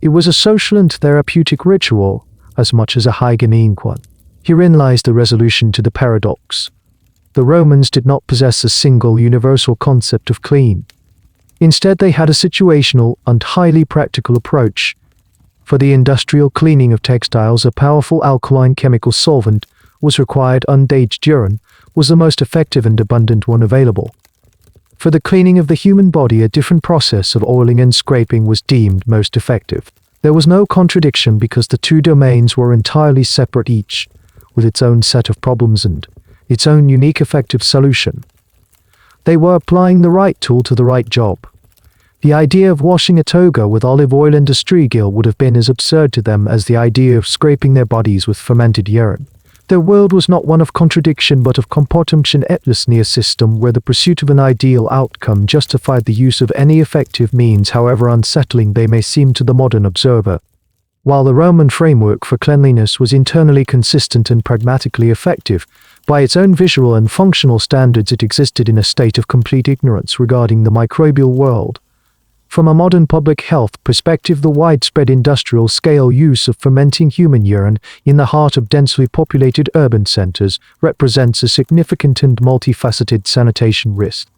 It was a social and therapeutic ritual, as much as a hygienic one. Herein lies the resolution to the paradox. The Romans did not possess a single universal concept of clean. Instead, they had a situational and highly practical approach. For the industrial cleaning of textiles, a powerful alkaline chemical solvent was required. Aged urine was the most effective and abundant one available. For the cleaning of the human body, a different process of oiling and scraping was deemed most effective. There was no contradiction because the two domains were entirely separate, each with its own set of problems and its own unique effective solution. They were applying the right tool to the right job. The idea of washing a toga with olive oil and a strigil would have been as absurd to them as the idea of scraping their bodies with fermented urine. Their world was not one of contradiction but of compartmentation, near a system where the pursuit of an ideal outcome justified the use of any effective means, however unsettling they may seem to the modern observer. While the Roman framework for cleanliness was internally consistent and pragmatically effective, by its own visual and functional standards it existed in a state of complete ignorance regarding the microbial world. From a modern public health perspective, the widespread industrial-scale use of fermenting human urine in the heart of densely populated urban centers represents a significant and multifaceted sanitation risk.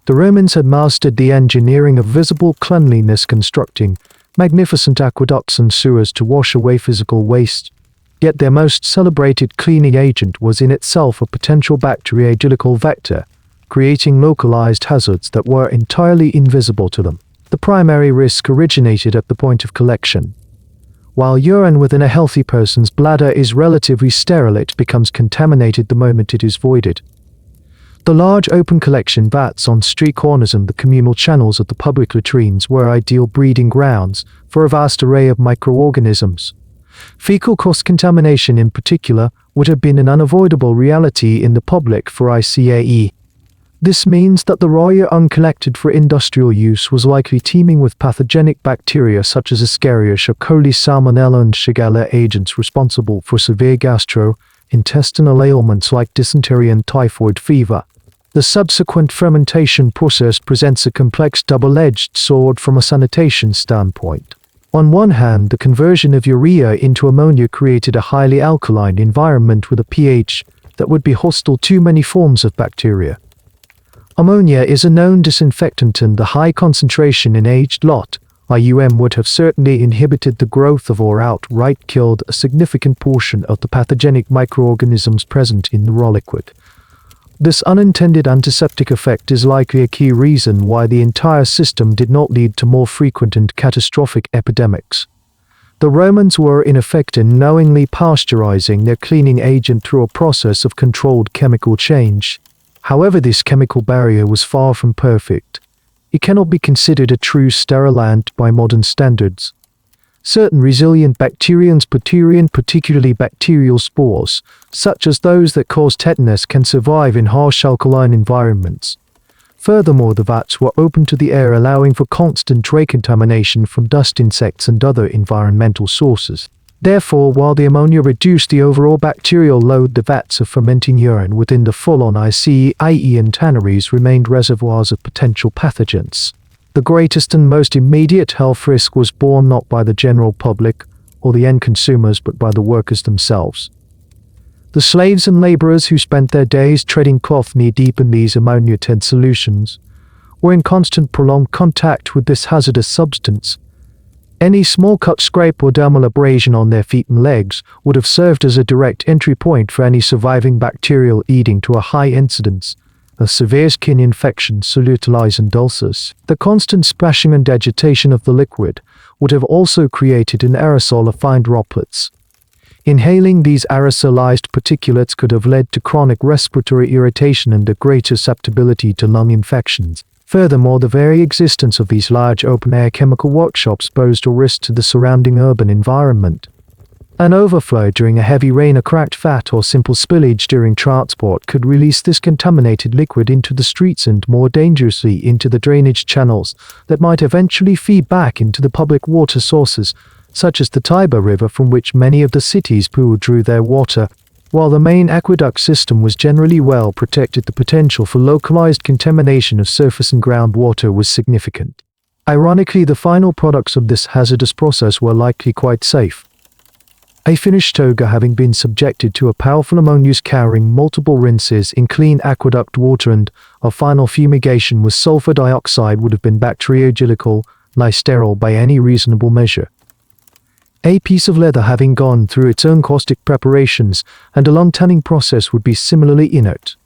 The Romans had mastered the engineering of visible cleanliness, constructing magnificent aqueducts and sewers to wash away physical waste. Yet their most celebrated cleaning agent was in itself a potential bacteriological vector, creating localized hazards that were entirely invisible to them. The primary risk originated at the point of collection. While urine within a healthy person's bladder is relatively sterile, it becomes contaminated the moment it is voided. The large open collection vats on street corners and the communal channels of the public latrines were ideal breeding grounds for a vast array of microorganisms. Fecal cross-contamination in particular would have been an unavoidable reality in the public for ICAE. This means that the raw urine uncollected for industrial use was likely teeming with pathogenic bacteria such as Escherichia coli, Salmonella and Shigella, agents responsible for severe gastrointestinal ailments like dysentery and typhoid fever. The subsequent fermentation process presents a complex double-edged sword from a sanitation standpoint. On one hand, the conversion of urea into ammonia created a highly alkaline environment with a pH that would be hostile to many forms of bacteria. Ammonia is a known disinfectant, and the high concentration in aged lot IUM would have certainly inhibited the growth of or outright killed a significant portion of the pathogenic microorganisms present in the raw liquid. This unintended antiseptic effect is likely a key reason why the entire system did not lead to more frequent and catastrophic epidemics. The Romans were in effect unknowingly pasteurizing their cleaning agent through a process of controlled chemical change. However, this chemical barrier was far from perfect. It cannot be considered a true sterilant by modern standards. Certain resilient bacterians, particularly bacterial spores, such as those that cause tetanus, can survive in harsh alkaline environments. Furthermore, the vats were open to the air, allowing for constant recontamination from dust, insects, and other environmental sources. Therefore, while the ammonia reduced the overall bacterial load, the vats of fermenting urine within the full-on ICE and tanneries remained reservoirs of potential pathogens. The greatest and most immediate health risk was borne not by the general public or the end consumers but by the workers themselves. The slaves and laborers who spent their days treading cloth knee-deep in these ammonia-tainted solutions were in constant prolonged contact with this hazardous substance. Any small cut, scrape, or dermal abrasion on their feet and legs would have served as a direct entry point for any surviving bacterial, leading to a high incidence of severe skin infections, cellulitis, and ulcers. The constant splashing and agitation of the liquid would have also created an aerosol of fine droplets. Inhaling these aerosolized particulates could have led to chronic respiratory irritation and a greater susceptibility to lung infections. Furthermore, the very existence of these large open-air chemical workshops posed a risk to the surrounding urban environment. An overflow during a heavy rain, a cracked vat, or simple spillage during transport could release this contaminated liquid into the streets and, more dangerously, into the drainage channels that might eventually feed back into the public water sources, such as the Tiber River, from which many of the city's poor drew their water. While the main aqueduct system was generally well protected, the potential for localized contamination of surface and groundwater was significant. Ironically, the final products of this hazardous process were likely quite safe. A finished toga, having been subjected to a powerful ammonia carrying multiple rinses in clean aqueduct water and a final fumigation with sulfur dioxide, would have been bacteriological, sterile by any reasonable measure. A piece of leather, having gone through its own caustic preparations and a long tanning process, would be similarly inert.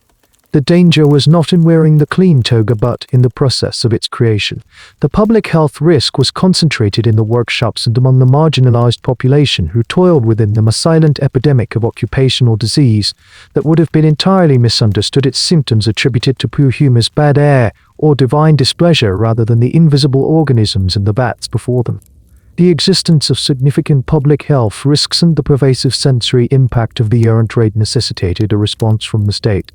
The danger was not in wearing the clean toga but in the process of its creation. The public health risk was concentrated in the workshops and among the marginalized population who toiled within them, a silent epidemic of occupational disease that would have been entirely misunderstood, its symptoms attributed to poor humors, bad air, or divine displeasure rather than the invisible organisms in the vats before them. The existence of significant public health risks and the pervasive sensory impact of the urine trade necessitated a response from the state.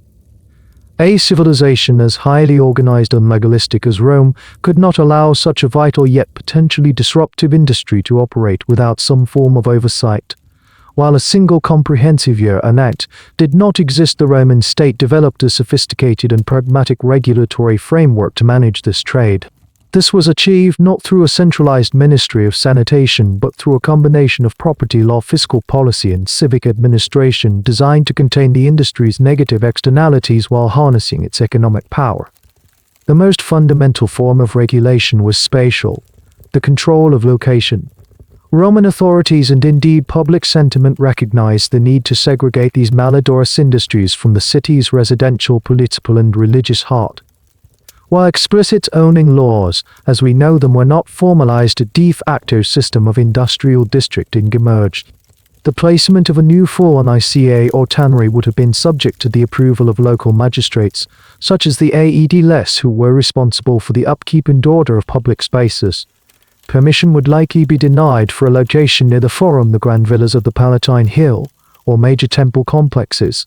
A civilization as highly organized and legalistic as Rome could not allow such a vital yet potentially disruptive industry to operate without some form of oversight. While a single comprehensive urine act did not exist, the Roman state developed a sophisticated and pragmatic regulatory framework to manage this trade. This was achieved not through a centralized ministry of sanitation but through a combination of property law, fiscal policy, and civic administration designed to contain the industry's negative externalities while harnessing its economic power. The most fundamental form of regulation was spatial, the control of location. Roman authorities and indeed public sentiment recognized the need to segregate these malodorous industries from the city's residential, political, and religious heart. While explicit owning laws, as we know them, were not formalized, a de facto system of industrial districting emerged. The placement of a new fullones or tannery would have been subject to the approval of local magistrates, such as the aedles, who were responsible for the upkeep and order of public spaces. Permission would likely be denied for a location near the forum, the grand villas of the Palatine Hill, or major temple complexes.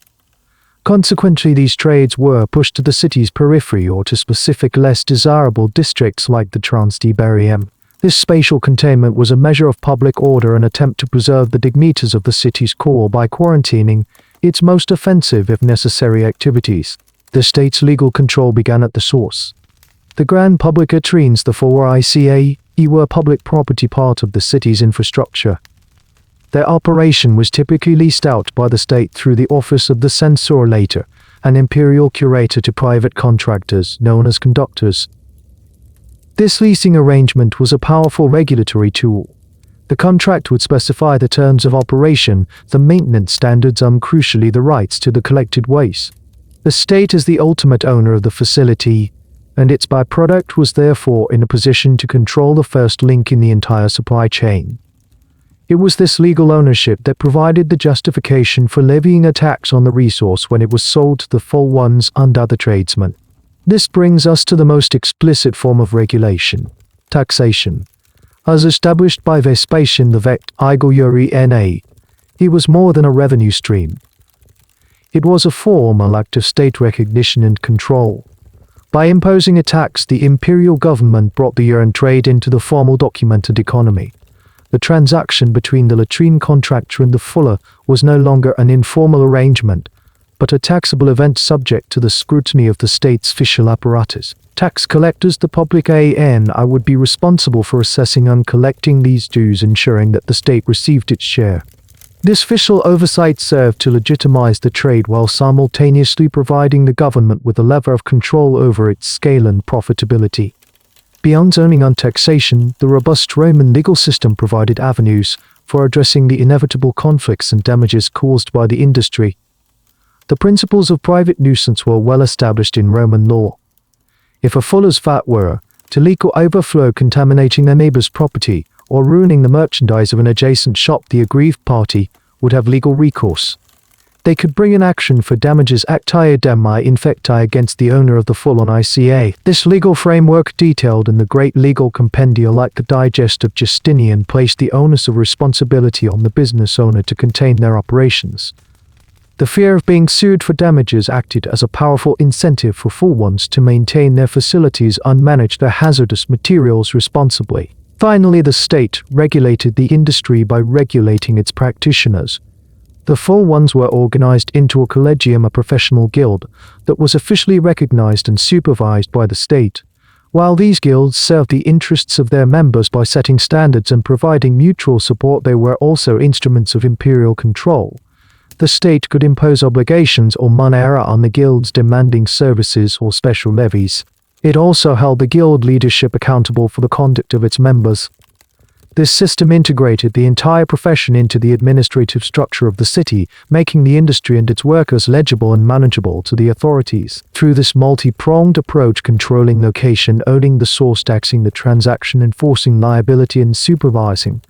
Consequently, these trades were pushed to the city's periphery or to specific less desirable districts like the Transtiberium. This spatial containment was a measure of public order, an attempt to preserve the dignitas of the city's core by quarantining its most offensive, if necessary, activities. The state's legal control began at the source. The grand public latrines, the amphorae, were public property, part of the city's infrastructure. Their operation was typically leased out by the state through the office of the censor, later an imperial curator, to private contractors known as conductors. This leasing arrangement was a powerful regulatory tool. The contract would specify the terms of operation, the maintenance standards, and crucially the rights to the collected waste. The state is the ultimate owner of the facility, and its byproduct was therefore in a position to control the first link in the entire supply chain. It was this legal ownership that provided the justification for levying a tax on the resource when it was sold to the fullones and other tradesmen. This brings us to the most explicit form of regulation, taxation. As established by Vespasian the Vect, urine, it was more than a revenue stream. It was a formal act of state recognition and control. By imposing a tax, the imperial government brought the urine trade into the formal documented economy. The transaction between the latrine contractor and the fuller was no longer an informal arrangement, but a taxable event subject to the scrutiny of the state's official apparatus. Tax collectors, the public would be responsible for assessing and collecting these dues, ensuring that the state received its share. This official oversight served to legitimize the trade while simultaneously providing the government with a lever of control over its scale and profitability. Beyond zoning and taxation, the robust Roman legal system provided avenues for addressing the inevitable conflicts and damages caused by the industry. The principles of private nuisance were well established in Roman law. If a fuller's vat were to leak or overflow, contaminating their neighbor's property or ruining the merchandise of an adjacent shop, the aggrieved party would have legal recourse. They could bring an action for damages acti demi infecti against the owner of the fullones. This legal framework, detailed in the great legal compendia like the Digest of Justinian, placed the onus of responsibility on the business owner to contain their operations. The fear of being sued for damages acted as a powerful incentive for fullones to maintain their facilities and manage their hazardous materials responsibly. Finally, the state regulated the industry by regulating its practitioners. The fullones were organized into a collegium, a professional guild, that was officially recognized and supervised by the state. While these guilds served the interests of their members by setting standards and providing mutual support, they were also instruments of imperial control. The state could impose obligations or monera on the guilds, demanding services or special levies. It also held the guild leadership accountable for the conduct of its members. This system integrated the entire profession into the administrative structure of the city, making the industry and its workers legible and manageable to the authorities. Through this multi-pronged approach, controlling location, owning the source, taxing the transaction, enforcing liability, and supervising,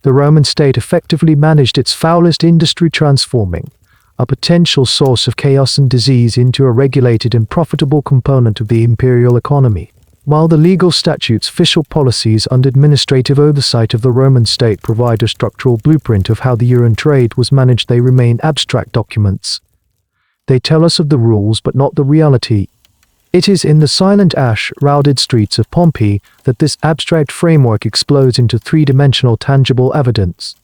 the Roman state effectively managed its foulest industry, transforming a potential source of chaos and disease into a regulated and profitable component of the imperial economy. While the legal statutes, official policies, and administrative oversight of the Roman state provide a structural blueprint of how the urine trade was managed, they remain abstract documents. They tell us of the rules but not the reality. It is in the silent ash-shrouded streets of Pompeii that this abstract framework explodes into three-dimensional tangible evidence.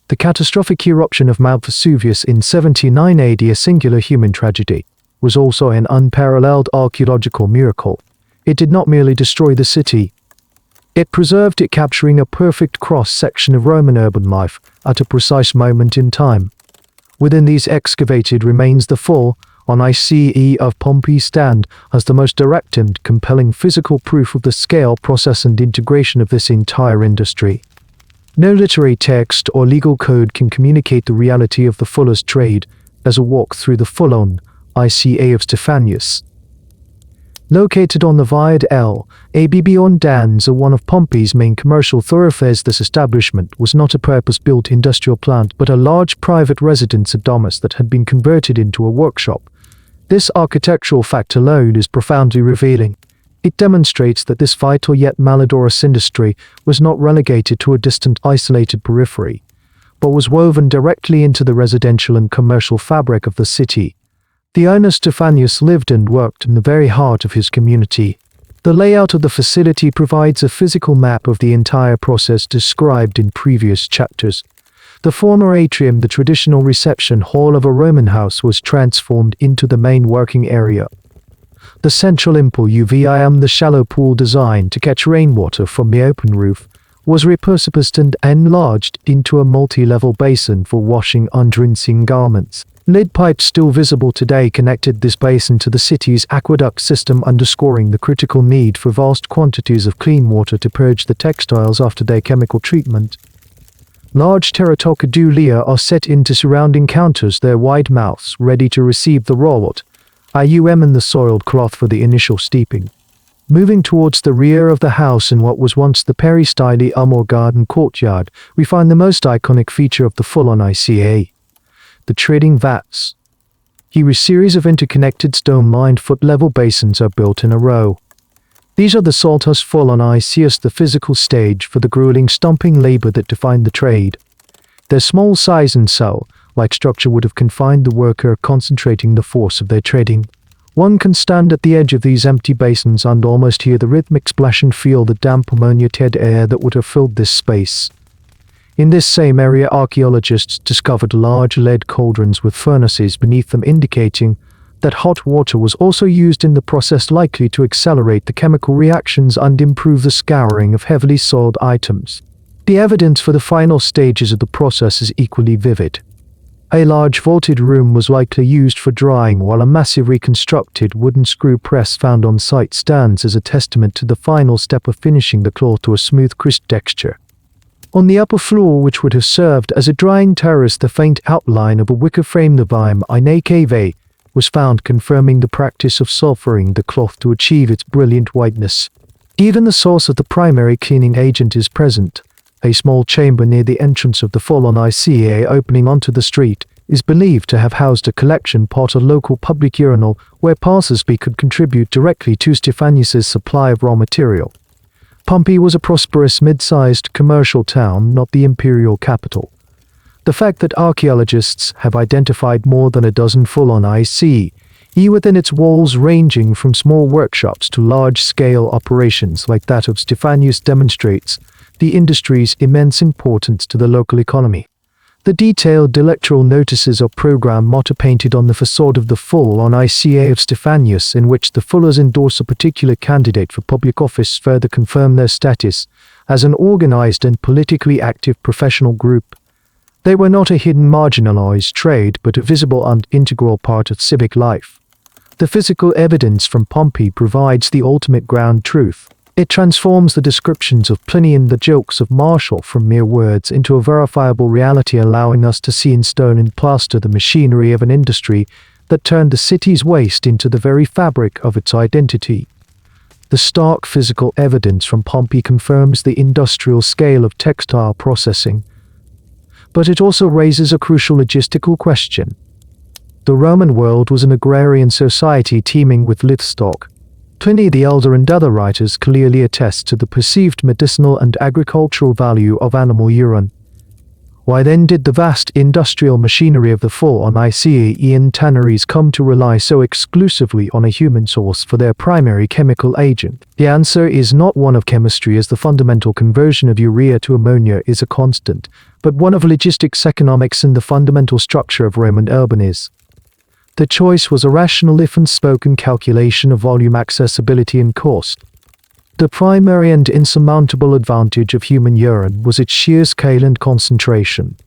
The catastrophic eruption of Mount Vesuvius in 79 AD, a singular human tragedy, was also an unparalleled archaeological miracle. It did not merely destroy the city. It preserved it, capturing a perfect cross-section of Roman urban life at a precise moment in time. Within these excavated remains, the full on ICE of Pompeii stand as the most direct and compelling physical proof of the scale, process, and integration of this entire industry. No literary text or legal code can communicate the reality of the fuller's trade as a walk through the fullone ICE of Stephanus. Located on the Via dell'Abbon Danza, one of Pompeii's main commercial thoroughfares, this establishment was not a purpose-built industrial plant but a large private residence at domus that had been converted into a workshop. This architectural fact alone is profoundly revealing. It demonstrates that this vital yet malodorous industry was not relegated to a distant, isolated periphery, but was woven directly into the residential and commercial fabric of the city. The owner Stephanus lived and worked in the very heart of his community. The layout of the facility provides a physical map of the entire process described in previous chapters. The former atrium, the traditional reception hall of a Roman house, was transformed into the main working area. The central impulvium, the shallow pool designed to catch rainwater from the open roof, was repurposed and enlarged into a multi-level basin for washing and rinsing garments. Lead pipes, still visible today, connected this basin to the city's aqueduct system, underscoring the critical need for vast quantities of clean water to purge the textiles after their chemical treatment. Large terracotta dulia are set into surrounding counters, their wide mouths ready to receive the raw water, and the soiled cloth for the initial steeping. Moving towards the rear of the house in what was once the peristyle or garden courtyard, we find the most iconic feature of the full-on ICA. The trading vats. Here a series of interconnected stone-lined foot-level basins are built in a row. These are the salthouse full-on ICS, the physical stage for the grueling stomping labor that defined the trade. Their small size and cell-like structure would have confined the worker, concentrating the force of their trading. One can stand at the edge of these empty basins and almost hear the rhythmic splash and feel the damp ammoniated air that would have filled this space. In this same area, archaeologists discovered large lead cauldrons with furnaces beneath them, indicating that hot water was also used in the process, likely to accelerate the chemical reactions and improve the scouring of heavily soiled items. The evidence for the final stages of the process is equally vivid. A large vaulted room was likely used for drying, while a massive reconstructed wooden screw press found on site stands as a testament to the final step of finishing the cloth to a smooth, crisp texture. On the upper floor, which would have served as a drying terrace, the faint outline of a wicker frame, the vime eine cave, was found, confirming the practice of sulfuring the cloth to achieve its brilliant whiteness. Even the source of the primary cleaning agent is present. A small chamber near the entrance of the full-on ICA opening onto the street is believed to have housed a collection pot, a local public urinal where passers-by could contribute directly to Stephanus's supply of raw material. Pompeii was a prosperous, mid-sized commercial town, not the imperial capital. The fact that archaeologists have identified more than a dozen full-on ICE within its walls, ranging from small workshops to large-scale operations like that of Stephanus, demonstrates the industry's immense importance to the local economy. The detailed electoral notices or program motto painted on the facade of the full-on ICA of Stephanus, in which the fullers endorse a particular candidate for public office, further confirm their status as an organized and politically active professional group. They were not a hidden, marginalized trade, but a visible and integral part of civic life. The physical evidence from Pompeii provides the ultimate ground truth. It transforms the descriptions of Pliny and the jokes of Martial from mere words into a verifiable reality, allowing us to see in stone and plaster the machinery of an industry that turned the city's waste into the very fabric of its identity. The stark physical evidence from Pompeii confirms the industrial scale of textile processing, but it also raises a crucial logistical question. The Roman world was an agrarian society teeming with livestock. Pliny the Elder and other writers clearly attest to the perceived medicinal and agricultural value of animal urine. Why then did the vast industrial machinery of the Fullones tanneries come to rely so exclusively on a human source for their primary chemical agent? The answer is not one of chemistry, as the fundamental conversion of urea to ammonia is a constant, but one of logistics economics and the fundamental structure of Roman urbanism. The choice was a rational if unspoken calculation of volume, accessibility and cost. The primary and insurmountable advantage of human urine was its sheer scale and concentration.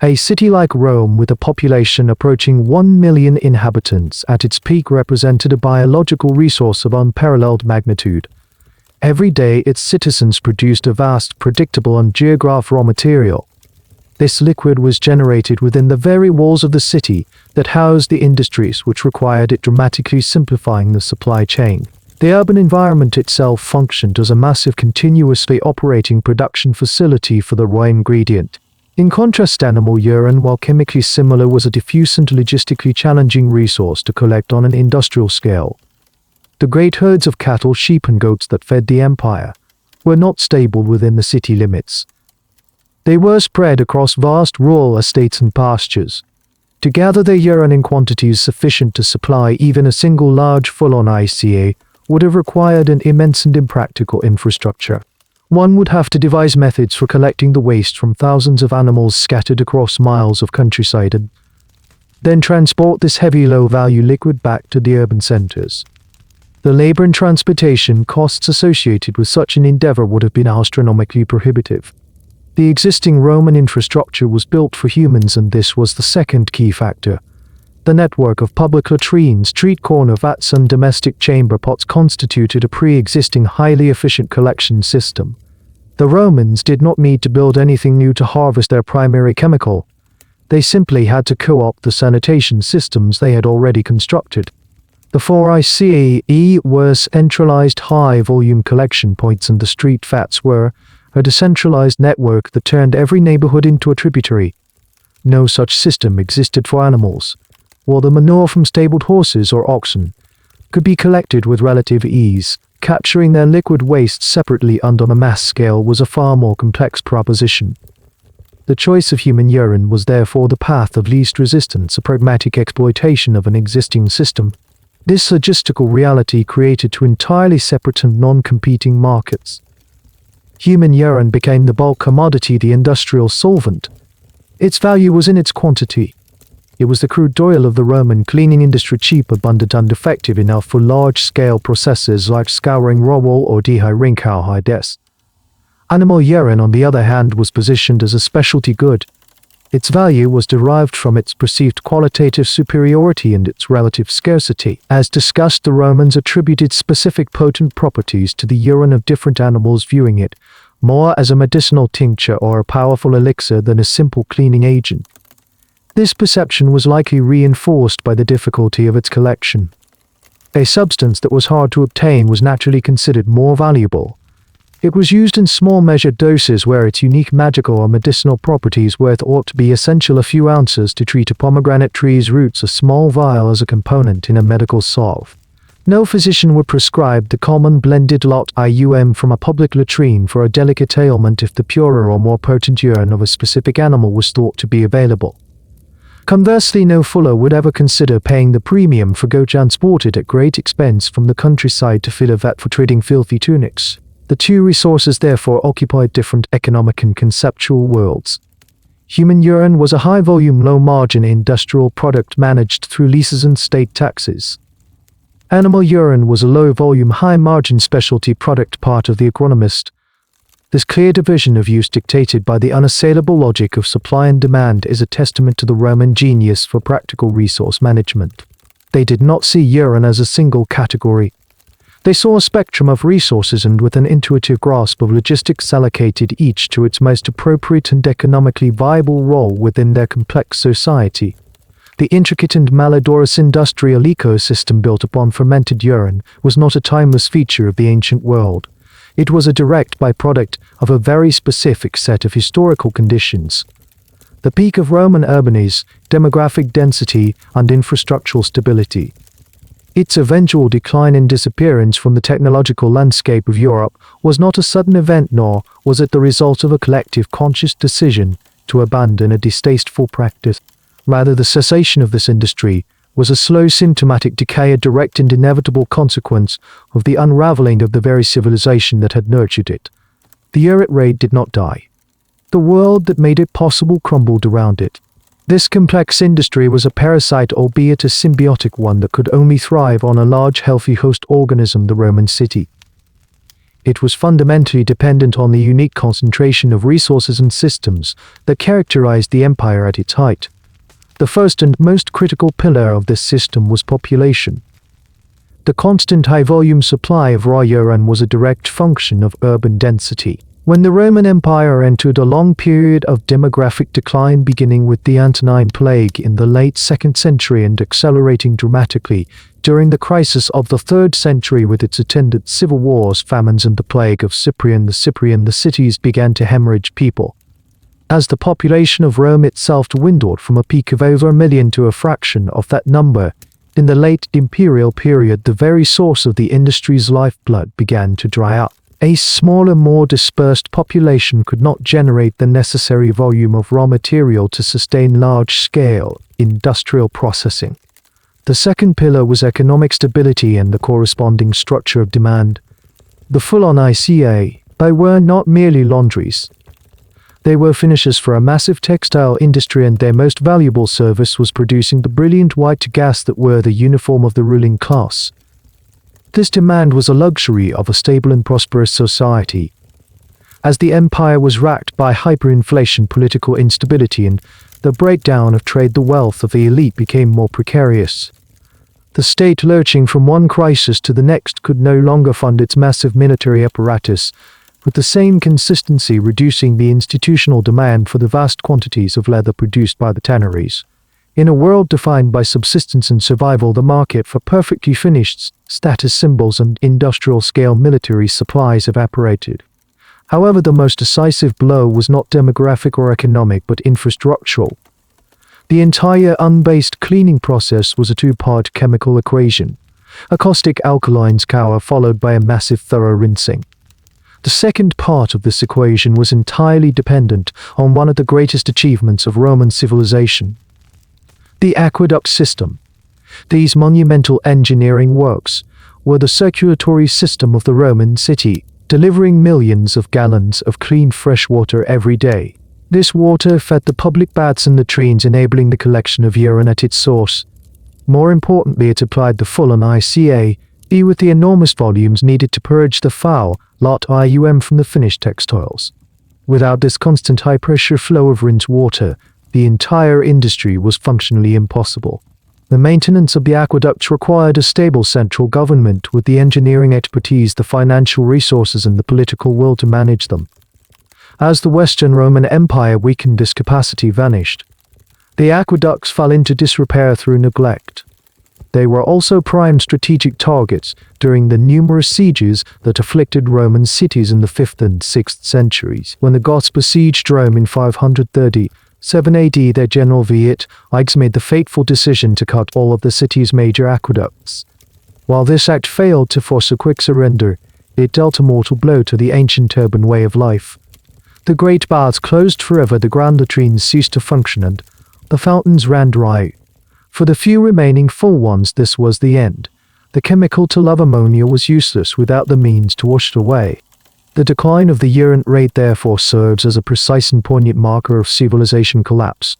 A city like Rome, with a population approaching 1 million inhabitants at its peak, represented a biological resource of unparalleled magnitude. Every day its citizens produced a vast, predictable and geographic raw material. This liquid was generated within the very walls of the city that housed the industries which required it, dramatically simplifying the supply chain. The urban environment itself functioned as a massive, continuously operating production facility for the raw ingredient. In contrast, animal urine, while chemically similar, was a diffuse and logistically challenging resource to collect on an industrial scale. The great herds of cattle, sheep and goats that fed the empire were not stable within the city limits. They were spread across vast rural estates and pastures. To gather their urine in quantities sufficient to supply even a single large Fullones would have required an immense and impractical infrastructure. One would have to devise methods for collecting the waste from thousands of animals scattered across miles of countryside and then transport this heavy, low-value liquid back to the urban centers. The labor and transportation costs associated with such an endeavor would have been astronomically prohibitive. The existing Roman infrastructure was built for humans, and this was the second key factor. The network of public latrines, street corner vats and domestic chamber pots constituted a pre-existing highly efficient collection system. The Romans did not need to build anything new to harvest their primary chemical. They simply had to co-opt the sanitation systems they had already constructed. The 4 ICE were centralized high-volume collection points, and the street vats were a decentralized network that turned every neighborhood into a tributary. No such system existed for animals. While the manure from stabled horses or oxen could be collected with relative ease, capturing their liquid waste separately and on a mass scale was a far more complex proposition. The choice of human urine was therefore the path of least resistance, a pragmatic exploitation of an existing system. This logistical reality created two entirely separate and non-competing markets. Human urine became the bulk commodity, the industrial solvent. Its value was in its quantity. It was the crude oil of the Roman cleaning industry, cheap, abundant and effective enough for large-scale processes like scouring raw wool or dehydrating cowhides. Animal urine, on the other hand, was positioned as a specialty good. Its value was derived from its perceived qualitative superiority and its relative scarcity. As discussed, the Romans attributed specific potent properties to the urine of different animals, viewing it more as a medicinal tincture or a powerful elixir than a simple cleaning agent. This perception was likely reinforced by the difficulty of its collection. A substance that was hard to obtain was naturally considered more valuable. It was used in small measured doses where its unique magical or medicinal properties were thought to be essential. A few ounces to treat a pomegranate tree's roots, a small vial as a component in a medical salve. No physician would prescribe the common blended lot from a public latrine for a delicate ailment if the purer or more potent urine of a specific animal was thought to be available. Conversely, no fuller would ever consider paying the premium for goat transported at great expense from the countryside to fill a vat for trading filthy tunics. The two resources therefore occupied different economic and conceptual worlds. Human urine was a high-volume, low-margin industrial product managed through leases and state taxes. Animal urine was a low-volume, high-margin specialty product, part of the agronomist. This clear division of use, dictated by the unassailable logic of supply and demand, is a testament to the Roman genius for practical resource management. They did not see urine as a single category. They saw a spectrum of resources, and with an intuitive grasp of logistics allocated each to its most appropriate and economically viable role within their complex society. The intricate and malodorous industrial ecosystem built upon fermented urine was not a timeless feature of the ancient world. It was a direct byproduct of a very specific set of historical conditions. The peak of Roman urbanism, demographic density, and infrastructural stability. Its eventual decline and disappearance from the technological landscape of Europe was not a sudden event, nor was it the result of a collective conscious decision to abandon a distasteful practice. Rather, the cessation of this industry was a slow symptomatic decay, a direct and inevitable consequence of the unraveling of the very civilization that had nurtured it. The urine trade did not die. The world that made it possible crumbled around it. This complex industry was a parasite, albeit a symbiotic one, that could only thrive on a large, healthy host organism, the Roman city. It was fundamentally dependent on the unique concentration of resources and systems that characterized the empire at its height. The first and most critical pillar of this system was population. The constant high-volume supply of raw urine was a direct function of urban density. When the Roman Empire entered a long period of demographic decline, beginning with the Antonine Plague in the late 2nd century and accelerating dramatically during the crisis of the 3rd century with its attendant civil wars, famines, and the plague of Cyprian, the cities began to hemorrhage people. As the population of Rome itself dwindled from a peak of over 1 million to a fraction of that number, in the late imperial period, the very source of the industry's lifeblood began to dry up. A smaller, more dispersed population could not generate the necessary volume of raw material to sustain large-scale industrial processing. The second pillar was economic stability and the corresponding structure of demand. The fullones, they were not merely laundries. They were finishers for a massive textile industry, and their most valuable service was producing the brilliant white gas that were the uniform of the ruling class. This demand was a luxury of a stable and prosperous society. As the empire was racked by hyperinflation, political instability, and the breakdown of trade, the wealth of the elite became more precarious. The state, lurching from one crisis to the next, could no longer fund its massive military apparatus with the same consistency, reducing the institutional demand for the vast quantities of leather produced by the tanneries. In a world defined by subsistence and survival, the market for perfectly finished status symbols and industrial-scale military supplies evaporated. However, the most decisive blow was not demographic or economic, but infrastructural. The entire unbased cleaning process was a two-part chemical equation, a caustic alkaline scour followed by a massive thorough rinsing. The second part of this equation was entirely dependent on one of the greatest achievements of Roman civilization: the aqueduct system. These monumental engineering works were the circulatory system of the Roman city, delivering millions of gallons of clean fresh water every day. This water fed the public baths and latrines, enabling the collection of urine at its source. More importantly, it applied the fullones with the enormous volumes needed to purge the foul from the finished textiles. Without this constant high-pressure flow of rinsed water, the entire industry was functionally impossible. The maintenance of the aqueducts required a stable central government with the engineering expertise, the financial resources, and the political will to manage them. As the Western Roman Empire weakened, this capacity vanished. The aqueducts fell into disrepair through neglect. They were also prime strategic targets during the numerous sieges that afflicted Roman cities in the 5th and 6th centuries. When the Goths besieged Rome in 537 AD, their general Viet-Iges made the fateful decision to cut all of the city's major aqueducts. While this act failed to force a quick surrender, it dealt a mortal blow to the ancient urban way of life. The great baths closed forever, the grand latrines ceased to function, and the fountains ran dry. For the few remaining full ones, this was the end. The chemical to love ammonia was useless without the means to wash it away. The decline of the urine rate therefore serves as a precise and poignant marker of civilization collapse.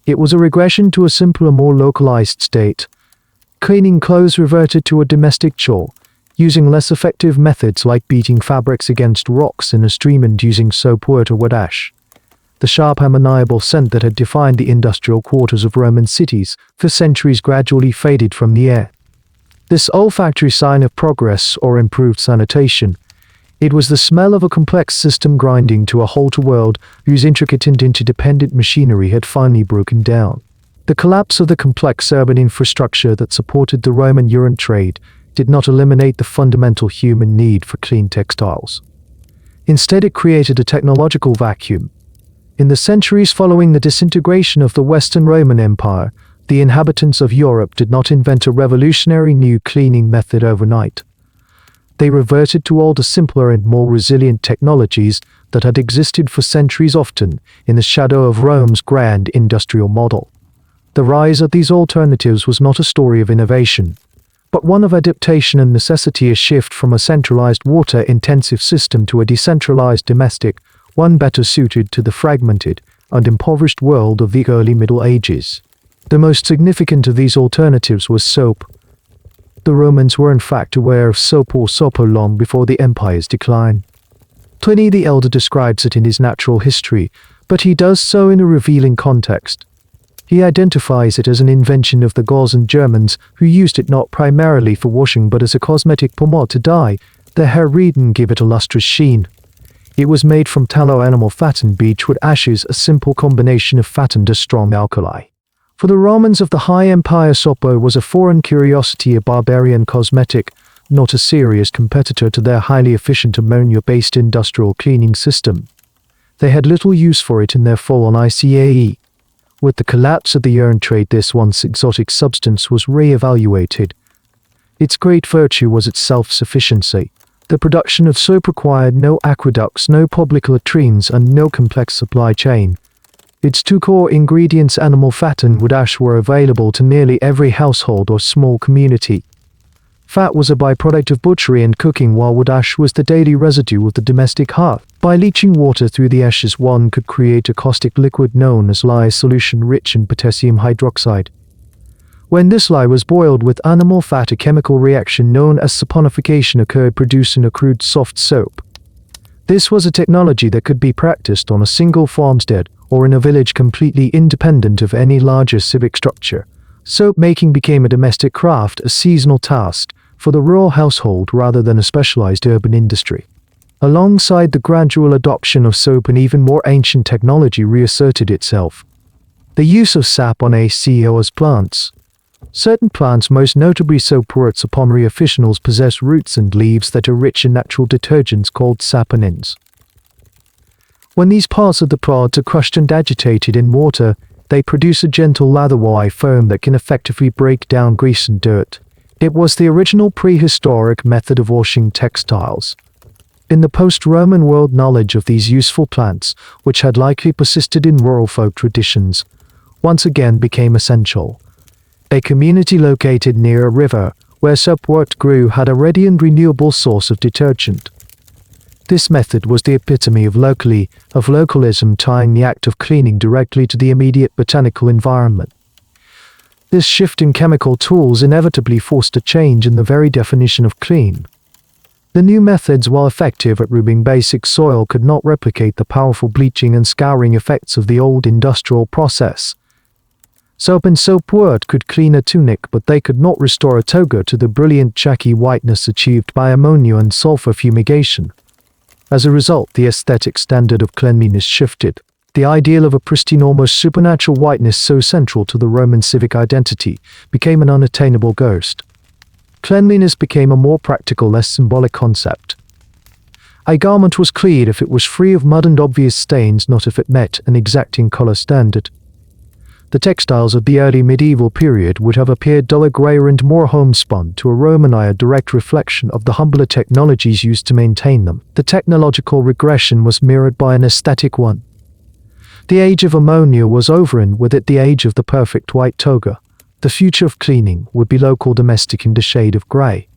It was a regression to a simpler, more localized state. Cleaning clothes reverted to a domestic chore, using less effective methods like beating fabrics against rocks in a stream and using soap or wood ash. The sharp ammoniacal scent that had defined the industrial quarters of Roman cities for centuries gradually faded from the air. This olfactory sign of progress or improved sanitation, it was the smell of a complex system grinding to a halt, a world whose intricate and interdependent machinery had finally broken down. The collapse of the complex urban infrastructure that supported the Roman urine trade did not eliminate the fundamental human need for clean textiles. Instead, it created a technological vacuum. In the centuries following the disintegration of the Western Roman Empire, The inhabitants of Europe did not invent a revolutionary new cleaning method overnight. They reverted to older, simpler and more resilient technologies that had existed for centuries, often in the shadow of Rome's grand industrial model. The rise of these alternatives was not a story of innovation, but one of adaptation and necessity, a shift from a centralized water-intensive system to a decentralized domestic one better suited to the fragmented and impoverished world of the early Middle Ages. The most significant of these alternatives was soap. The Romans were in fact aware of soap or sopo long before the empire's decline. Pliny the Elder describes it in his Natural History, but he does so in a revealing context. He identifies it as an invention of the Gauls and Germans, who used it not primarily for washing but as a cosmetic pomade to dye their hair red and give it a lustrous sheen. It was made from tallow, animal fat and beechwood ashes, a simple combination of fat and a strong alkali. For the Romans of the High Empire, sopo was a foreign curiosity, a barbarian cosmetic, not a serious competitor to their highly efficient ammonia-based industrial cleaning system. They had little use for it in their full-on ICAE. With the collapse of the urine trade, this once exotic substance was re-evaluated. Its great virtue was its self-sufficiency. The production of soap required no aqueducts, no public latrines, and no complex supply chain. Its two core ingredients, animal fat and wood ash, were available to nearly every household or small community. Fat was a byproduct of butchery and cooking, while wood ash was the daily residue of the domestic hearth. By leaching water through the ashes, one could create a caustic liquid known as lye, solution rich in potassium hydroxide. When this lye was boiled with animal fat, a chemical reaction known as saponification occurred, producing a crude soft soap. This was a technology that could be practiced on a single farmstead or in a village completely independent of any larger civic structure. Soap making became a domestic craft, a seasonal task for the rural household rather than a specialized urban industry. Alongside the gradual adoption of soap, an even more ancient technology reasserted itself: the use of sap on aceous plants. Certain plants, most notably soapworts ammoniacal officinals, possess roots and leaves that are rich in natural detergents called saponins. When these parts of the plant are crushed and agitated in water, they produce a gentle lather-y foam that can effectively break down grease and dirt. It was the original prehistoric method of washing textiles. In the post-Roman world, knowledge of these useful plants, which had likely persisted in rural folk traditions, once again became essential. A community located near a river where soapwort grew had a ready and renewable source of detergent. This method was the epitome of localism, tying the act of cleaning directly to the immediate botanical environment. This shift in chemical tools inevitably forced a change in the very definition of clean. The new methods, while effective at removing basic soil, could not replicate the powerful bleaching and scouring effects of the old industrial process. Soap and soapwort could clean a tunic, but they could not restore a toga to the brilliant chalky whiteness achieved by ammonia and sulfur fumigation. As a result, the aesthetic standard of cleanliness shifted. The ideal of a pristine, almost supernatural whiteness, so central to the Roman civic identity, became an unattainable ghost. Cleanliness became a more practical, less symbolic concept. A garment was clean if it was free of mud and obvious stains, not if it met an exacting color standard. The textiles of the early medieval period would have appeared duller, grayer and more homespun to a Roman eye, a direct reflection of the humbler technologies used to maintain them. The technological regression was mirrored by an aesthetic one. The age of ammonia was over, and with it the age of the perfect white toga. The future of cleaning would be local, domestic and a shade of grey.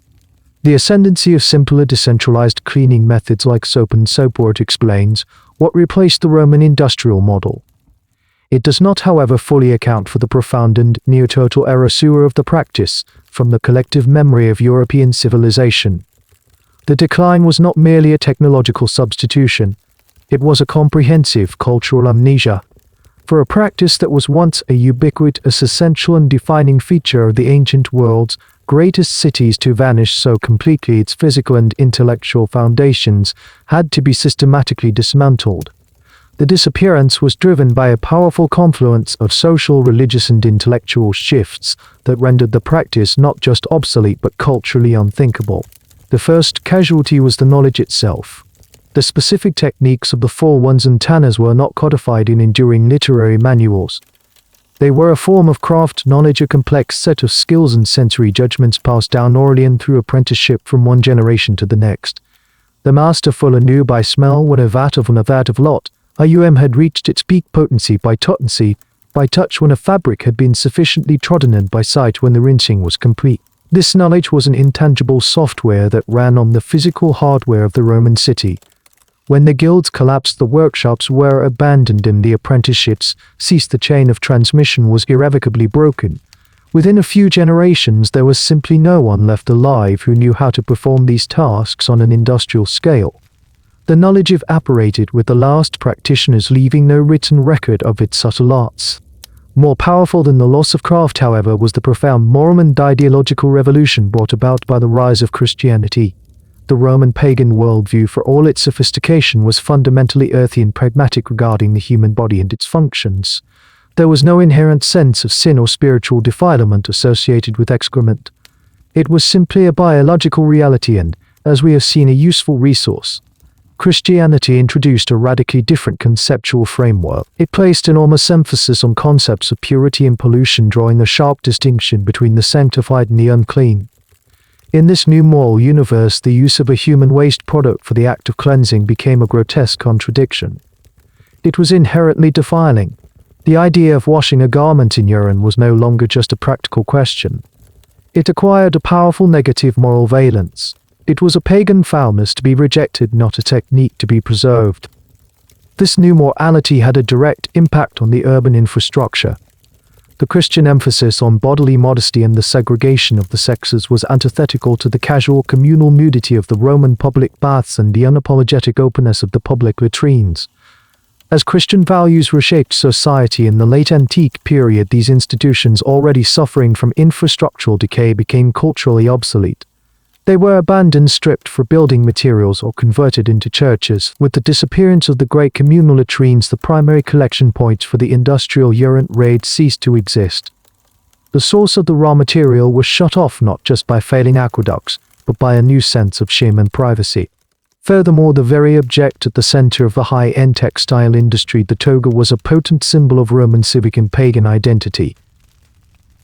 The ascendancy of simpler, decentralized cleaning methods like soap and soapwort explains what replaced the Roman industrial model. It does not, however, fully account for the profound and near-total erasure of the practice from the collective memory of European civilization. The decline was not merely a technological substitution, it was a comprehensive cultural amnesia. For a practice that was once a ubiquitous, essential and defining feature of the ancient world's greatest cities to vanish so completely, its physical and intellectual foundations had to be systematically dismantled. The disappearance was driven by a powerful confluence of social, religious and intellectual shifts that rendered the practice not just obsolete but culturally unthinkable. The first casualty was the knowledge itself. The specific techniques of the fullones and tanners were not codified in enduring literary manuals. They were a form of craft knowledge, a complex set of skills and sensory judgments passed down orally and through apprenticeship from one generation to the next. The master fuller knew by smell when a vat of lot, had reached its peak potency, by touch when a fabric had been sufficiently trodden, and by sight when the rinsing was complete. This knowledge was an intangible software that ran on the physical hardware of the Roman city. When the guilds collapsed, the workshops were abandoned and the apprenticeships ceased, the chain of transmission was irrevocably broken. Within a few generations, there was simply no one left alive who knew how to perform these tasks on an industrial scale. The knowledge evaporated with the last practitioners, leaving no written record of its subtle arts. More powerful than the loss of craft, however, was the profound moral and ideological revolution brought about by the rise of Christianity. The Roman pagan worldview, for all its sophistication, was fundamentally earthy and pragmatic regarding the human body and its functions. There was no inherent sense of sin or spiritual defilement associated with excrement. It was simply a biological reality and, as we have seen, a useful resource. Christianity introduced a radically different conceptual framework. It placed enormous emphasis on concepts of purity and pollution, drawing a sharp distinction between the sanctified and the unclean. In this new moral universe, the use of a human waste product for the act of cleansing became a grotesque contradiction. It was inherently defiling. The idea of washing a garment in urine was no longer just a practical question. It acquired a powerful negative moral valence. It was a pagan foulness to be rejected, not a technique to be preserved. This new morality had a direct impact on the urban infrastructure. The Christian emphasis on bodily modesty and the segregation of the sexes was antithetical to the casual communal nudity of the Roman public baths and the unapologetic openness of the public latrines. As Christian values reshaped society in the late antique period, these institutions, already suffering from infrastructural decay, became culturally obsolete. They were abandoned, stripped for building materials, or converted into churches. With the disappearance of the great communal latrines, the primary collection points for the industrial urine trade ceased to exist. The source of the raw material was shut off not just by failing aqueducts, but by a new sense of shame and privacy. Furthermore, the very object at the center of the high-end textile industry, the toga, was a potent symbol of Roman civic and pagan identity.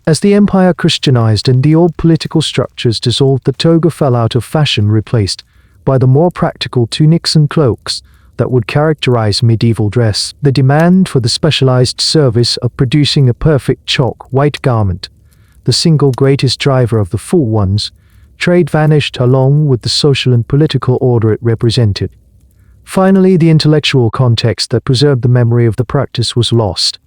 As the empire Christianized and the old political structures dissolved, the toga fell out of fashion, replaced by the more practical tunics and cloaks that would characterize medieval dress. The demand for the specialized service of producing a perfect chalk white garment, the single greatest driver of the fullones, trade, vanished along with the social and political order it represented. Finally, the intellectual context that preserved the memory of the practice was lost.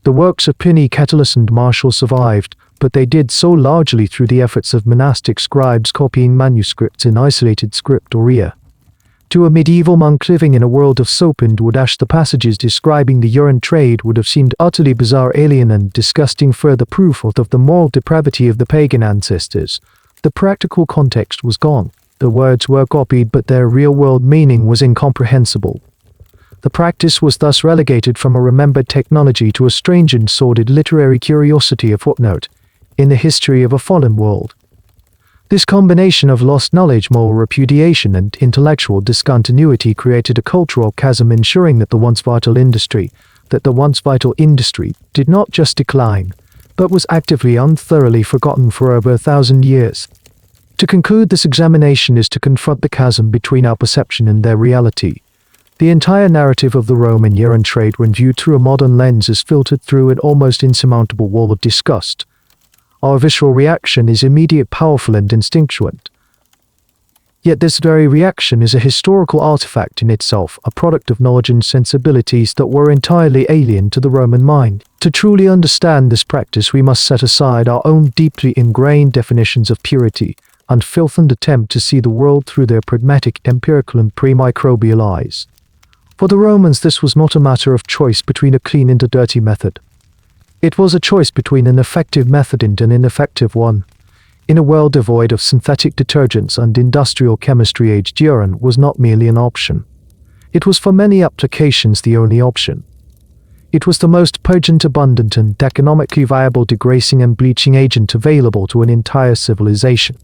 The works of Pliny, Catullus, and Martial survived, but they did so largely through the efforts of monastic scribes copying manuscripts in isolated scriptoria. To a medieval monk living in a world of soap and wood ash, the passages describing the urine trade would have seemed utterly bizarre, alien, and disgusting, further proof of the moral depravity of the pagan ancestors. The practical context was gone. The words were copied, but their real-world meaning was incomprehensible. The practice was thus relegated from a remembered technology to a strange and sordid literary curiosity, a footnote in the history of a fallen world. This combination of lost knowledge, moral repudiation, and intellectual discontinuity created a cultural chasm, ensuring that the once vital industry did not just decline, but was actively thoroughly forgotten for over 1,000 years. To conclude this examination is to confront the chasm between our perception and their reality. The entire narrative of the Roman urine trade, when viewed through a modern lens, is filtered through an almost insurmountable wall of disgust. Our visceral reaction is immediate, powerful, and instinctual. Yet this very reaction is a historical artifact in itself, a product of knowledge and sensibilities that were entirely alien to the Roman mind. To truly understand this practice, we must set aside our own deeply ingrained definitions of purity and filth and attempt to see the world through their pragmatic, empirical, and pre-microbial eyes. For the Romans, this was not a matter of choice between a clean and a dirty method. It was a choice between an effective method and an ineffective one. In a world devoid of synthetic detergents and industrial chemistry, aged urine was not merely an option. It was for many applications the only option. It was the most pungent, abundant, and economically viable degrading and bleaching agent available to an entire civilization.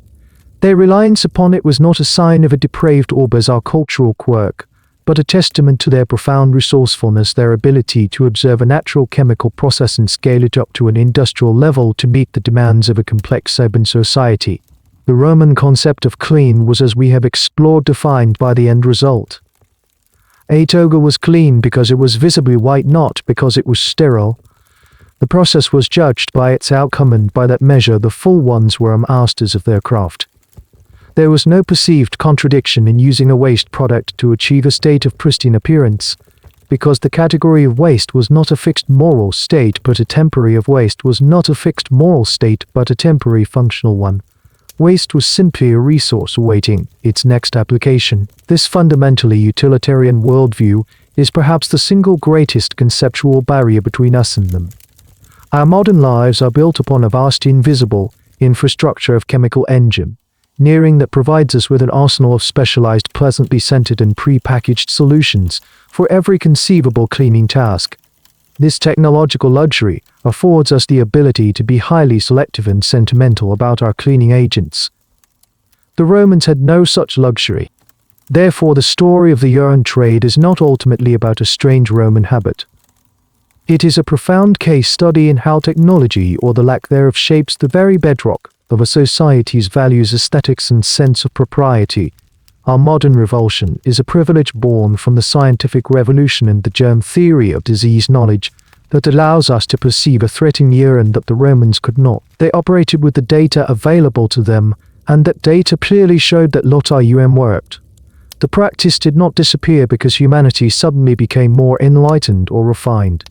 Their reliance upon it was not a sign of a depraved or bizarre cultural quirk, but a testament to their profound resourcefulness, their ability to observe a natural chemical process and scale it up to an industrial level to meet the demands of a complex urban society. The Roman concept of clean was, as we have explored, defined by the end result. A toga was clean because it was visibly white, not because it was sterile. The process was judged by its outcome, and by that measure the full ones were masters of their craft. There was no perceived contradiction in using a waste product to achieve a state of pristine appearance, because the category of waste was not a fixed moral state but a temporary functional one. Waste was simply a resource awaiting its next application. This fundamentally utilitarian worldview is perhaps the single greatest conceptual barrier between us and them. Our modern lives are built upon a vast invisible infrastructure of chemical engineering that provides us with an arsenal of specialized, pleasantly scented and pre-packaged solutions for every conceivable cleaning task. This technological luxury affords us the ability to be highly selective and sentimental about our cleaning agents. The Romans had no such luxury. Therefore, the story of the urine trade is not ultimately about a strange Roman habit. It is a profound case study in how technology, or the lack thereof, shapes the very bedrock of a society's values, aesthetics, and sense of propriety. Our modern revulsion is a privilege born from the scientific revolution and the germ theory of disease knowledge that allows us to perceive a threat in urine that the Romans could not. They operated with the data available to them, and that data clearly showed that urine worked. The practice did not disappear because humanity suddenly became more enlightened or refined.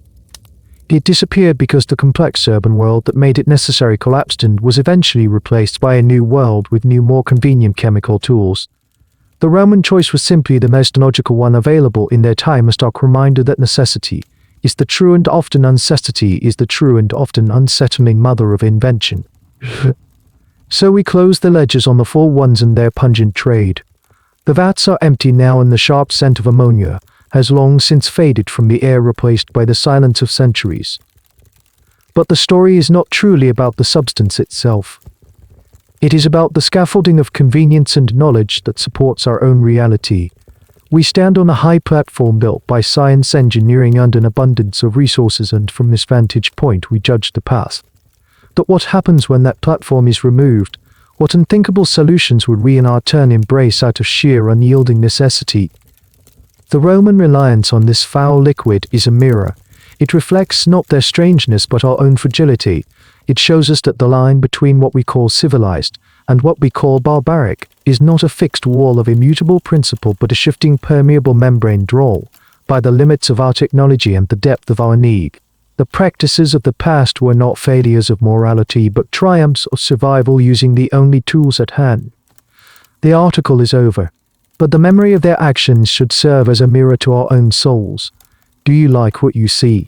It disappeared because the complex urban world that made it necessary collapsed and was eventually replaced by a new world with new, more convenient chemical tools. The Roman choice was simply the most logical one available in their time, a stark reminder that necessity is the true and often unsettling mother of invention. So we close the ledgers on the full ones and their pungent trade. The vats are empty now, and the sharp scent of ammonia has long since faded from the air, replaced by the silence of centuries. But the story is not truly about the substance itself. It is about the scaffolding of convenience and knowledge that supports our own reality. We stand on a high platform built by science engineering and an abundance of resources, and from this vantage point we judge the path. But what happens when that platform is removed? What unthinkable solutions would we in our turn embrace out of sheer unyielding necessity? The Roman reliance on this foul liquid is a mirror. It reflects not their strangeness but our own fragility. It shows us that the line between what we call civilized and what we call barbaric is not a fixed wall of immutable principle but a shifting, permeable membrane drawn by the limits of our technology and the depth of our need. The practices of the past were not failures of morality but triumphs of survival using the only tools at hand. The article is over, but the memory of their actions should serve as a mirror to our own souls. Do you like what you see?